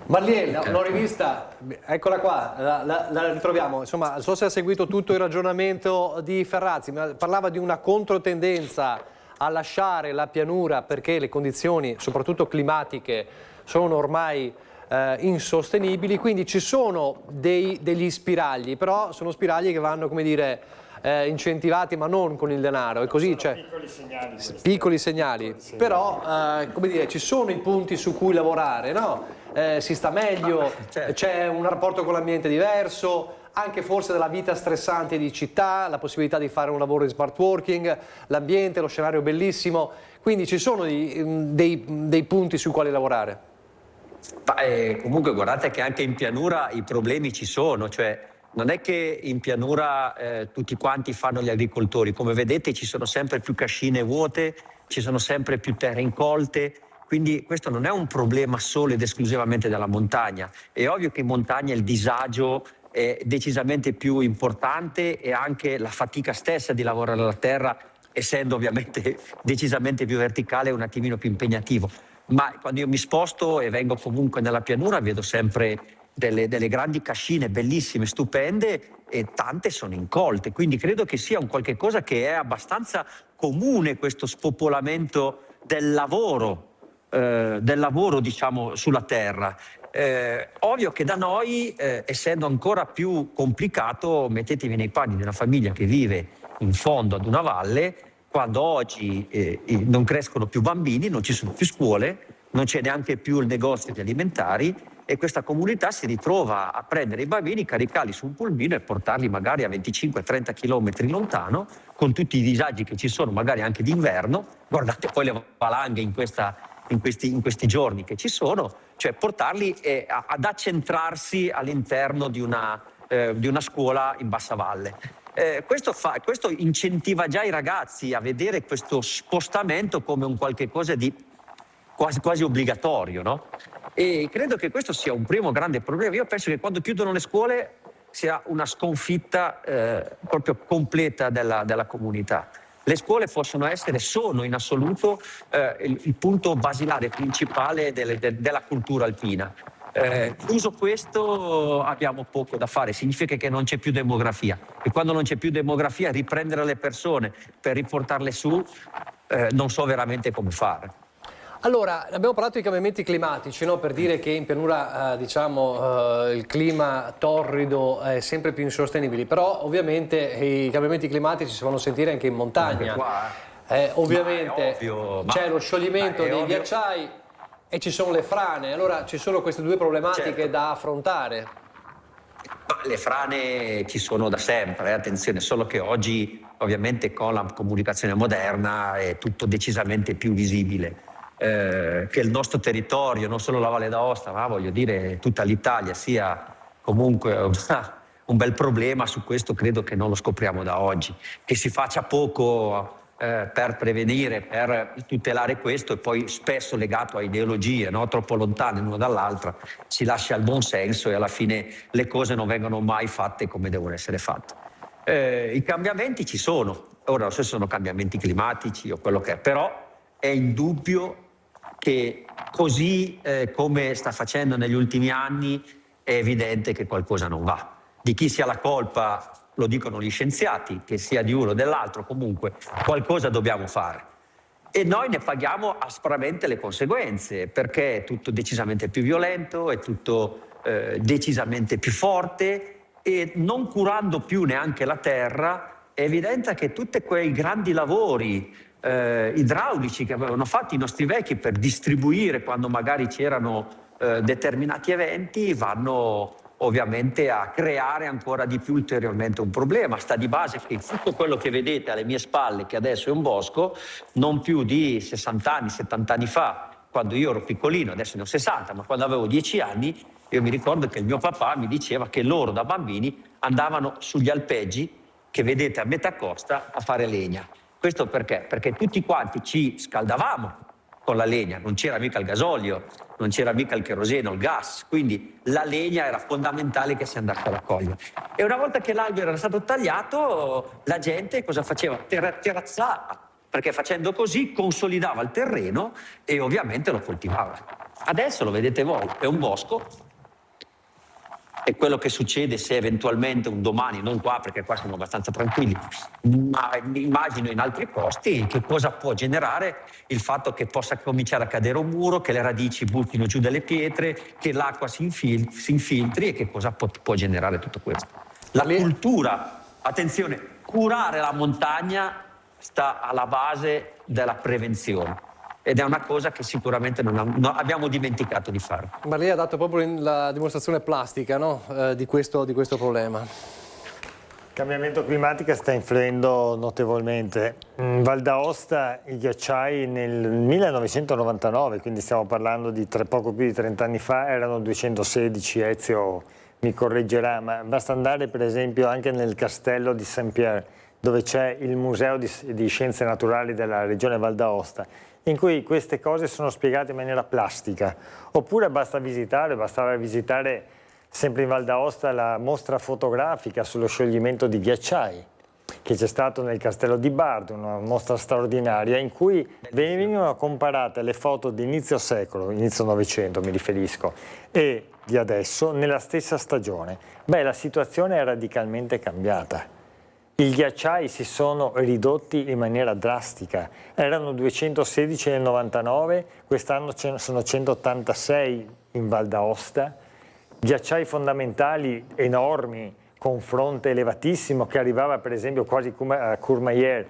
Marlielle, l'ho rivista, eccola qua, la ritroviamo. Insomma, non so se ha seguito tutto il ragionamento di Ferrazzi, ma parlava di una controtendenza a lasciare la pianura perché le condizioni, soprattutto climatiche, sono ormai insostenibili, quindi ci sono degli spiragli, però sono spiragli che vanno, come dire, incentivati ma non con il denaro, e così c'è piccoli segnali, però come dire, ci sono i punti su cui lavorare, no? Si sta meglio, c'è un rapporto con l'ambiente diverso, anche forse della vita stressante di città, la possibilità di fare un lavoro di smart working, l'ambiente, lo scenario bellissimo, quindi ci sono dei punti sui quali lavorare. Comunque guardate che anche in pianura i problemi ci sono, cioè non è che in pianura tutti quanti fanno gli agricoltori, come vedete ci sono sempre più cascine vuote, ci sono sempre più terre incolte, quindi questo non è un problema solo ed esclusivamente della montagna. È ovvio che in montagna il disagio è decisamente più importante e anche la fatica stessa di lavorare la terra, essendo ovviamente decisamente più verticale, è un attimino più impegnativo. Ma quando io mi sposto e vengo comunque nella pianura vedo sempre delle grandi cascine bellissime, stupende, e tante sono incolte, quindi credo che sia un qualche cosa che è abbastanza comune, questo spopolamento del lavoro diciamo sulla terra. Ovvio che da noi, essendo ancora più complicato, mettetevi nei panni di una famiglia che vive in fondo ad una valle, quando oggi non crescono più bambini, non ci sono più scuole, non c'è neanche più il negozio di alimentari, e questa comunità si ritrova a prendere i bambini, caricarli su un pulmino e portarli magari a 25-30 km lontano, con tutti i disagi che ci sono, magari anche d'inverno. Guardate poi le valanghe in questi giorni che ci sono, cioè portarli ad accentrarsi all'interno di una scuola in bassa valle. Questo incentiva già i ragazzi a vedere questo spostamento come un qualche cosa di quasi obbligatorio, no? E credo che questo sia un primo grande problema. Io penso che quando chiudono le scuole sia una sconfitta proprio completa della comunità. Le scuole sono in assoluto il punto basilare principale della cultura alpina. Chiuso questo abbiamo poco da fare, significa che non c'è più demografia, e quando non c'è più demografia riprendere le persone per riportarle su non so veramente come fare. Allora, abbiamo parlato di cambiamenti climatici, no? Per dire che in pianura il clima torrido è sempre più insostenibile, però ovviamente i cambiamenti climatici si fanno sentire anche in montagna. Ovviamente c'è lo scioglimento dei ghiacciai e ci sono le frane, allora ci sono queste due problematiche da affrontare. Le frane ci sono da sempre, attenzione, solo che oggi ovviamente con la comunicazione moderna è tutto decisamente più visibile. Che il nostro territorio, non solo la Valle d'Aosta, ma voglio dire tutta l'Italia, sia comunque un bel problema, su questo credo che non lo scopriamo da oggi. Che si faccia poco per prevenire, per tutelare questo, e poi spesso legato a ideologie, no? Troppo lontane l'una dall'altra, si lascia il buon senso e alla fine le cose non vengono mai fatte come devono essere fatte. I cambiamenti ci sono, ora non so se sono cambiamenti climatici o quello che è, però è indubbio che così come sta facendo negli ultimi anni è evidente che qualcosa non va. Di chi sia la colpa lo dicono gli scienziati, che sia di uno o dell'altro, comunque qualcosa dobbiamo fare. E noi ne paghiamo aspramente le conseguenze, perché è tutto decisamente più violento, è tutto decisamente più forte, e non curando più neanche la terra è evidente che tutti quei grandi lavori idraulici che avevano fatto i nostri vecchi per distribuire quando magari c'erano determinati eventi vanno ovviamente a creare ancora di più ulteriormente un problema. Sta di base che tutto quello che vedete alle mie spalle, che adesso è un bosco, non più di 60 anni, 70 anni fa, quando io ero piccolino, adesso ne ho 60, ma quando avevo 10 anni, io mi ricordo che il mio papà mi diceva che loro da bambini andavano sugli alpeggi che vedete a metà costa a fare legna. Questo perché? Perché tutti quanti ci scaldavamo con la legna, non c'era mica il gasolio, non c'era mica il kerosene, il gas, quindi la legna era fondamentale che si andasse a raccogliere. E una volta che l'albero era stato tagliato, la gente cosa faceva? Terrazzava, perché facendo così consolidava il terreno e ovviamente lo coltivava. Adesso lo vedete voi, è un bosco. E quello che succede se eventualmente un domani, non qua perché qua siamo abbastanza tranquilli, ma immagino in altri posti, che cosa può generare il fatto che possa cominciare a cadere un muro, che le radici buttino giù delle pietre, che l'acqua si infiltri e che cosa può generare tutto questo. La cultura, attenzione, curare la montagna sta alla base della prevenzione. Ed è una cosa che sicuramente non abbiamo dimenticato di fare. Ma lei ha dato proprio la dimostrazione plastica, no? di questo problema. Il cambiamento climatico sta influendo notevolmente. In Val d'Aosta i ghiacciai nel 1999, quindi stiamo parlando di poco più di 30 anni fa, erano 216, Ezio mi correggerà, ma basta andare per esempio anche nel castello di Saint-Pierre, dove c'è il Museo di Scienze Naturali della regione Val d'Aosta, in cui queste cose sono spiegate in maniera plastica. Oppure bastava visitare sempre in Val d'Aosta la mostra fotografica sullo scioglimento di ghiacciai che c'è stato nel castello di Bardo, una mostra straordinaria in cui venivano comparate le foto di inizio secolo, inizio Novecento mi riferisco, e di adesso nella stessa stagione. Beh, la situazione è radicalmente cambiata. I ghiacciai si sono ridotti in maniera drastica, erano 216 nel 99, quest'anno sono 186 in Val d'Aosta, ghiacciai fondamentali enormi con fronte elevatissimo che arrivava per esempio quasi a Courmayeur.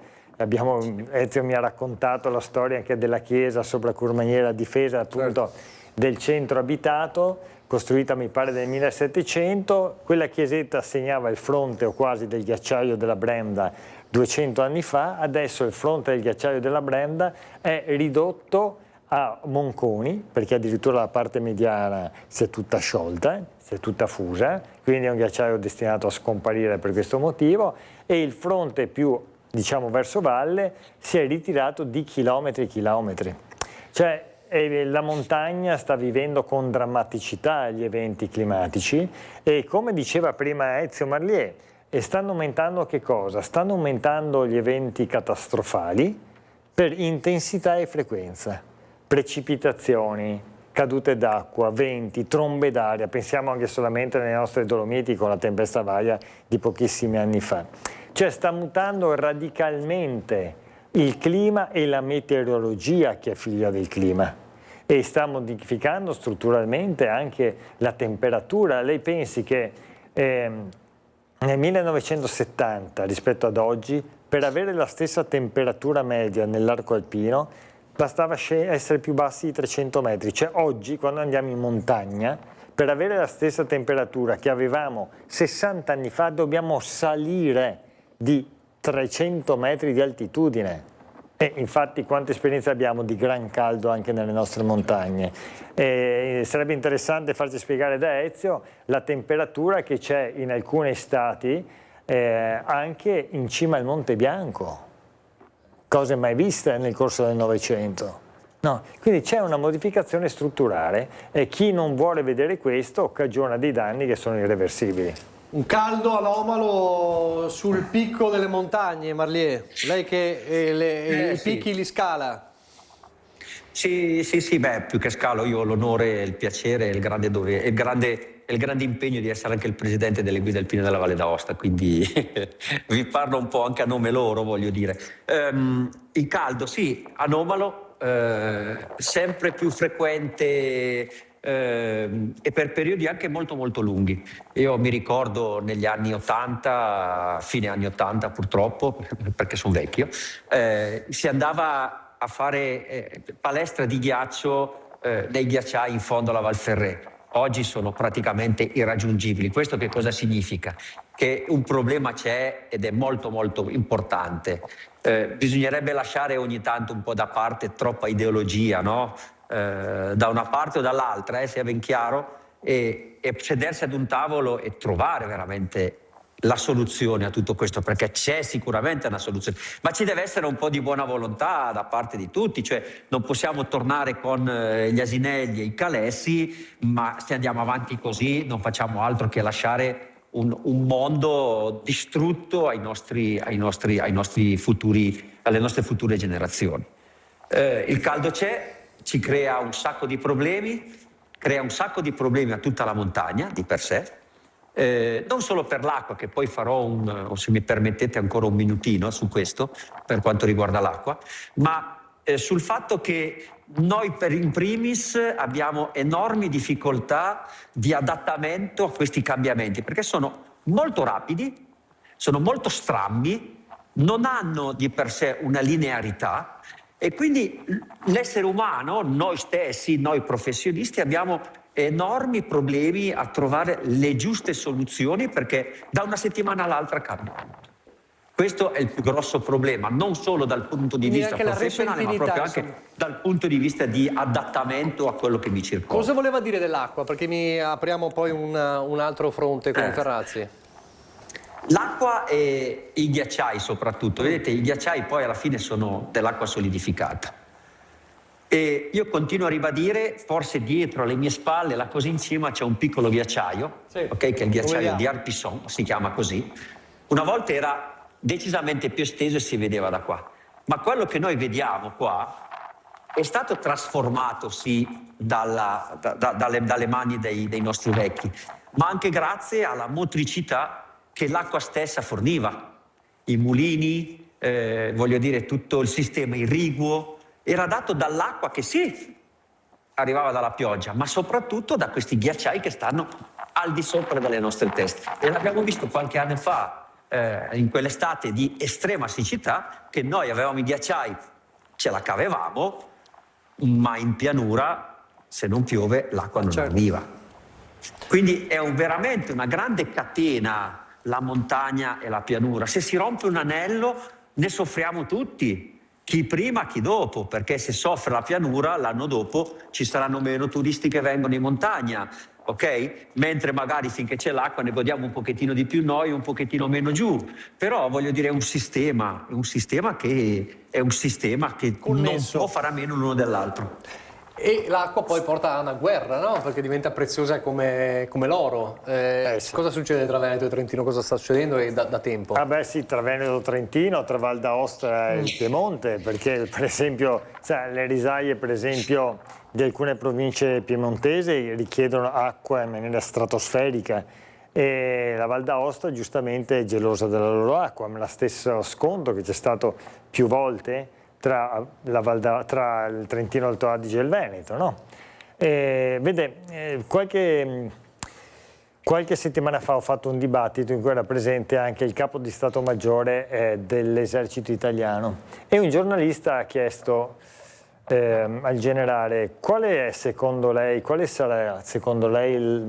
Ezio mi ha raccontato la storia anche della chiesa sopra Courmayeur a difesa appunto del centro abitato, costruita mi pare nel 1700, quella chiesetta segnava il fronte o quasi del ghiacciaio della Bremda 200 anni fa, adesso il fronte del ghiacciaio della Bremda è ridotto a monconi, perché addirittura la parte mediana si è tutta sciolta, si è tutta fusa, quindi è un ghiacciaio destinato a scomparire per questo motivo, e il fronte più, diciamo, verso valle si è ritirato di chilometri e chilometri. Cioè, e la montagna sta vivendo con drammaticità gli eventi climatici e, come diceva prima Ezio Marlier, stanno aumentando che cosa? Stanno aumentando gli eventi catastrofali per intensità e frequenza, precipitazioni, cadute d'acqua, venti, trombe d'aria. Pensiamo anche solamente alle nostre Dolomiti con la tempesta Vaia di pochissimi anni fa. Cioè sta mutando radicalmente il clima e la meteorologia che è figlia del clima e sta modificando strutturalmente anche la temperatura. Lei pensi che nel 1970 rispetto ad oggi, per avere la stessa temperatura media nell'arco alpino, bastava essere più bassi di 300 metri. Cioè oggi, quando andiamo in montagna, per avere la stessa temperatura che avevamo 60 anni fa, dobbiamo salire di 300 metri di altitudine. E infatti quanta esperienza abbiamo di gran caldo anche nelle nostre montagne. Sarebbe interessante farci spiegare da Ezio la temperatura che c'è in alcuni stati anche in cima al Monte Bianco, cose mai viste nel corso del Novecento. No, quindi c'è una modificazione strutturale e chi non vuole vedere questo occagiona dei danni che sono irreversibili. Un caldo anomalo sul picco delle montagne, Marlier, lei che i picchi li scala. Sì, beh, più che scalo, io ho l'onore, il piacere, il grande dovere, il grande impegno di essere anche il presidente delle Guide Alpine della Valle d'Aosta, quindi vi parlo un po' anche a nome loro, voglio dire. Il caldo, sì, anomalo, sempre più frequente e per periodi anche molto molto lunghi. Io mi ricordo negli anni 80, fine anni 80 purtroppo, perché sono vecchio, si andava a fare palestra di ghiaccio nei ghiacciai in fondo alla Val Ferret. Oggi sono praticamente irraggiungibili. Questo che cosa significa? Che un problema c'è ed è molto molto importante. Bisognerebbe lasciare ogni tanto un po' da parte troppa ideologia, no? Da una parte o dall'altra, sia ben chiaro, e sedersi ad un tavolo e trovare veramente la soluzione a tutto questo, perché c'è sicuramente una soluzione, ma ci deve essere un po' di buona volontà da parte di tutti, cioè non possiamo tornare con gli asinelli e i calessi, ma se andiamo avanti così non facciamo altro che lasciare un mondo distrutto alle nostre future generazioni. Il caldo c'è, ci crea un sacco di problemi, a tutta la montagna di per sé, non solo per l'acqua, che poi farò se mi permettete ancora un minutino su questo per quanto riguarda l'acqua, ma sul fatto che noi in primis abbiamo enormi difficoltà di adattamento a questi cambiamenti, perché sono molto rapidi, sono molto strambi, non hanno di per sé una linearità. E quindi l'essere umano, noi stessi, noi professionisti, abbiamo enormi problemi a trovare le giuste soluzioni, perché da una settimana all'altra cambiano. Questo è il più grosso problema, non solo dal punto di vista professionale, ma proprio anche dal punto di vista di adattamento a quello che mi circonda. Cosa voleva dire dell'acqua? Perché apriamo poi un altro fronte con Ferrazzi. L'acqua e i ghiacciai soprattutto, vedete, i ghiacciai poi alla fine sono dell'acqua solidificata. E io continuo a ribadire, forse dietro alle mie spalle, là così in cima, c'è un piccolo ghiacciaio, che è il ghiacciaio di Arpisson, si chiama così. Una volta era decisamente più esteso e si vedeva da qua. Ma quello che noi vediamo qua è stato trasformato, sì, dalle mani dei nostri vecchi, ma anche grazie alla motricità che l'acqua stessa forniva. I mulini, voglio dire, tutto il sistema irriguo era dato dall'acqua che sì, arrivava dalla pioggia, ma soprattutto da questi ghiacciai che stanno al di sopra delle nostre teste. E l'abbiamo visto qualche anno fa, in quell'estate di estrema siccità, che noi avevamo i ghiacciai, ce la cavevamo, ma in pianura, se non piove, l'acqua non arriva. Quindi è veramente una grande catena la montagna e la pianura. Se si rompe un anello ne soffriamo tutti, chi prima chi dopo, perché se soffre la pianura l'anno dopo ci saranno meno turisti che vengono in montagna, ok? Mentre magari finché c'è l'acqua ne godiamo un pochettino di più noi, un pochettino meno giù. Però voglio dire è un sistema che non può fare a meno l'uno dell'altro. E l'acqua poi porta a una guerra, no? Perché diventa preziosa come l'oro. Sì. Cosa succede tra Veneto e Trentino? Cosa sta succedendo e da tempo? Ah beh sì, tra Veneto e Trentino, tra Val d'Aosta e il Piemonte, perché per esempio le risaie per esempio di alcune province piemontesi richiedono acqua in maniera stratosferica e la Val d'Aosta giustamente è gelosa della loro acqua, ma lo stesso scontro che c'è stato più volte tra il Trentino Alto Adige e il Veneto, no? Vede, qualche settimana fa ho fatto un dibattito in cui era presente anche il capo di Stato Maggiore dell'esercito italiano e un giornalista ha chiesto al generale quale sarà secondo lei il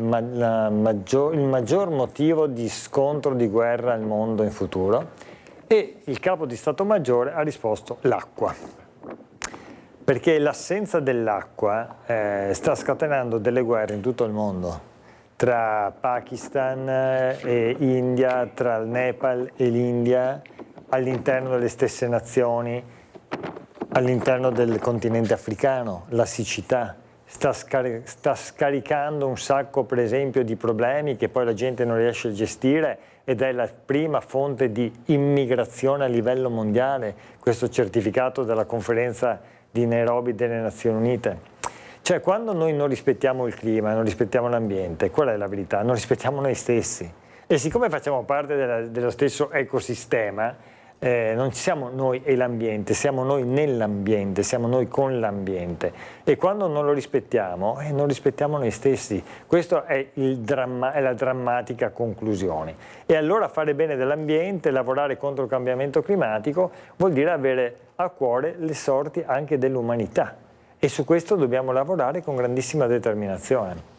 maggior motivo di scontro, di guerra al mondo in futuro? E il capo di Stato Maggiore ha risposto l'acqua, perché l'assenza dell'acqua sta scatenando delle guerre in tutto il mondo, tra Pakistan e India, tra il Nepal e l'India, all'interno delle stesse nazioni, all'interno del continente africano, la siccità. Sta scaricando un sacco per esempio di problemi che poi la gente non riesce a gestire ed è la prima fonte di immigrazione a livello mondiale, questo certificato dalla conferenza di Nairobi delle Nazioni Unite. Cioè quando noi non rispettiamo il clima, non rispettiamo l'ambiente, qual è la verità? Non rispettiamo noi stessi e siccome facciamo parte dello stesso ecosistema, non siamo noi e l'ambiente, siamo noi nell'ambiente, siamo noi con l'ambiente e quando non lo rispettiamo, non rispettiamo noi stessi. Questa è la drammatica conclusione. E allora fare bene dell'ambiente, lavorare contro il cambiamento climatico vuol dire avere a cuore le sorti anche dell'umanità e su questo dobbiamo lavorare con grandissima determinazione.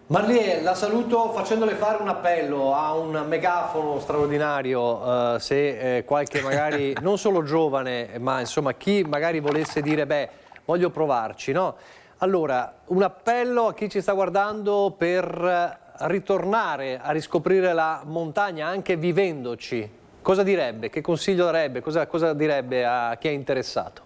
Marliè, la saluto facendole fare un appello a un megafono straordinario, se qualche magari, non solo giovane, ma insomma chi magari volesse dire beh, voglio provarci, no? Allora, un appello a chi ci sta guardando per ritornare a riscoprire la montagna anche vivendoci. Cosa direbbe? Che consiglio darebbe? Cosa direbbe a chi è interessato?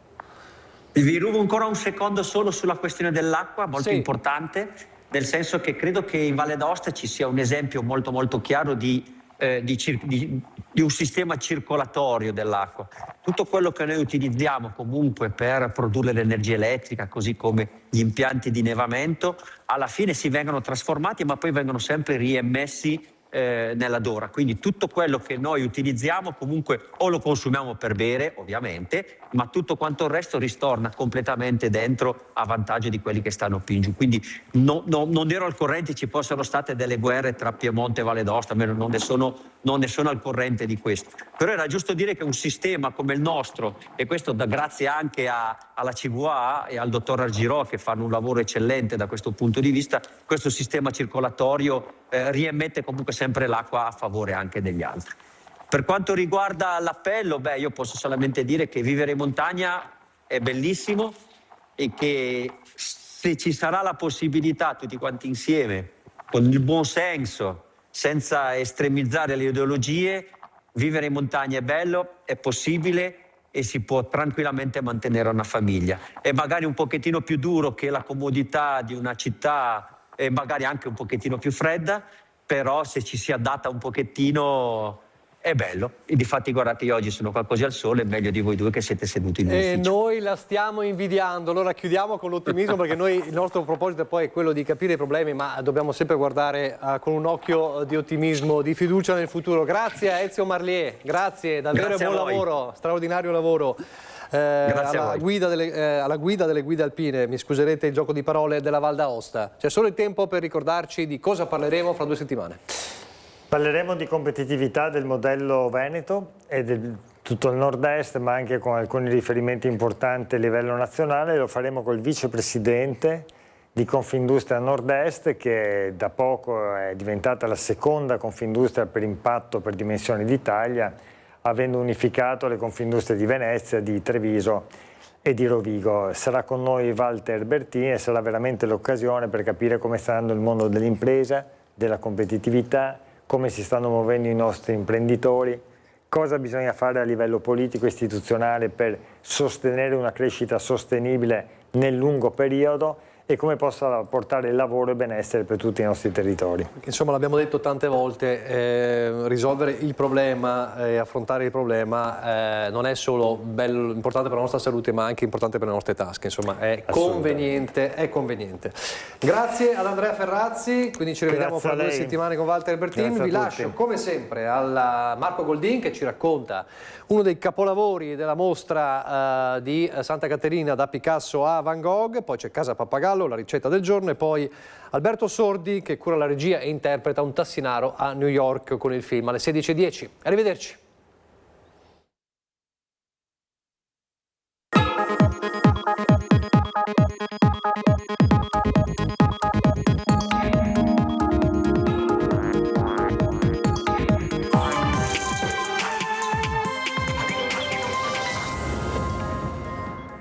Vi rubo ancora un secondo solo sulla questione dell'acqua, molto importante. Nel senso che credo che in Valle d'Aosta ci sia un esempio molto molto chiaro di un sistema circolatorio dell'acqua. Tutto quello che noi utilizziamo comunque per produrre l'energia elettrica, così come gli impianti di innevamento, alla fine si vengono trasformati ma poi vengono sempre riemmessi nella Dora, quindi tutto quello che noi utilizziamo comunque o lo consumiamo per bere ovviamente, ma tutto quanto il resto ristorna completamente dentro a vantaggio di quelli che stanno più in giù, quindi non ero al corrente ci fossero state delle guerre tra Piemonte e Valle d'Aosta, non ne sono al corrente di questo, però era giusto dire che un sistema come il nostro, e questo grazie anche alla CVA e al dottor Argirò che fanno un lavoro eccellente da questo punto di vista, questo sistema circolatorio riemmette comunque sempre l'acqua a favore anche degli altri. Per quanto riguarda l'appello, io posso solamente dire che vivere in montagna è bellissimo e che se ci sarà la possibilità tutti quanti insieme, con il buon senso, senza estremizzare le ideologie, vivere in montagna è bello, è possibile e si può tranquillamente mantenere una famiglia. È magari un pochettino più duro che la comodità di una città e magari anche un pochettino più fredda, però se ci si adatta un pochettino è bello. E difatti guardate, io oggi sono qua così al sole, meglio di voi due che siete seduti in ufficio. E noi la stiamo invidiando, allora chiudiamo con l'ottimismo perché noi il nostro proposito poi è quello di capire i problemi, ma dobbiamo sempre guardare con un occhio di ottimismo, di fiducia nel futuro. Grazie a Ezio Marliè, grazie, davvero buon lavoro, straordinario lavoro. Alla guida delle guide alpine, mi scuserete il gioco di parole, della Val d'Aosta. C'è solo il tempo per ricordarci di cosa parleremo fra 2 settimane. Parleremo di competitività del modello Veneto e di tutto il nord-est, ma anche con alcuni riferimenti importanti a livello nazionale. Lo faremo col vicepresidente di Confindustria Nord-Est, che da poco è diventata la seconda Confindustria per impatto, per dimensioni d'Italia, avendo unificato le Confindustrie di Venezia, di Treviso e di Rovigo. Sarà con noi Walter Bertini e sarà veramente l'occasione per capire come sta andando il mondo dell'impresa, della competitività, come si stanno muovendo i nostri imprenditori, cosa bisogna fare a livello politico e istituzionale per sostenere una crescita sostenibile nel lungo periodo e come possa portare lavoro e benessere per tutti i nostri territori. Insomma, l'abbiamo detto tante volte, risolvere il problema e affrontare il problema non è solo importante per la nostra salute, ma anche importante per le nostre tasche. Insomma, è conveniente, è conveniente. Grazie ad Andrea Ferrazzi, quindi ci rivediamo fra 2 settimane con Walter Albertini. Vi lascio come sempre al Marco Goldin che ci racconta uno dei capolavori della mostra di Santa Caterina, da Picasso a Van Gogh, poi c'è Casa Pappagallo, la ricetta del giorno, e poi Alberto Sordi che cura la regia e interpreta un tassinaro a New York con il film alle 16:10. Arrivederci.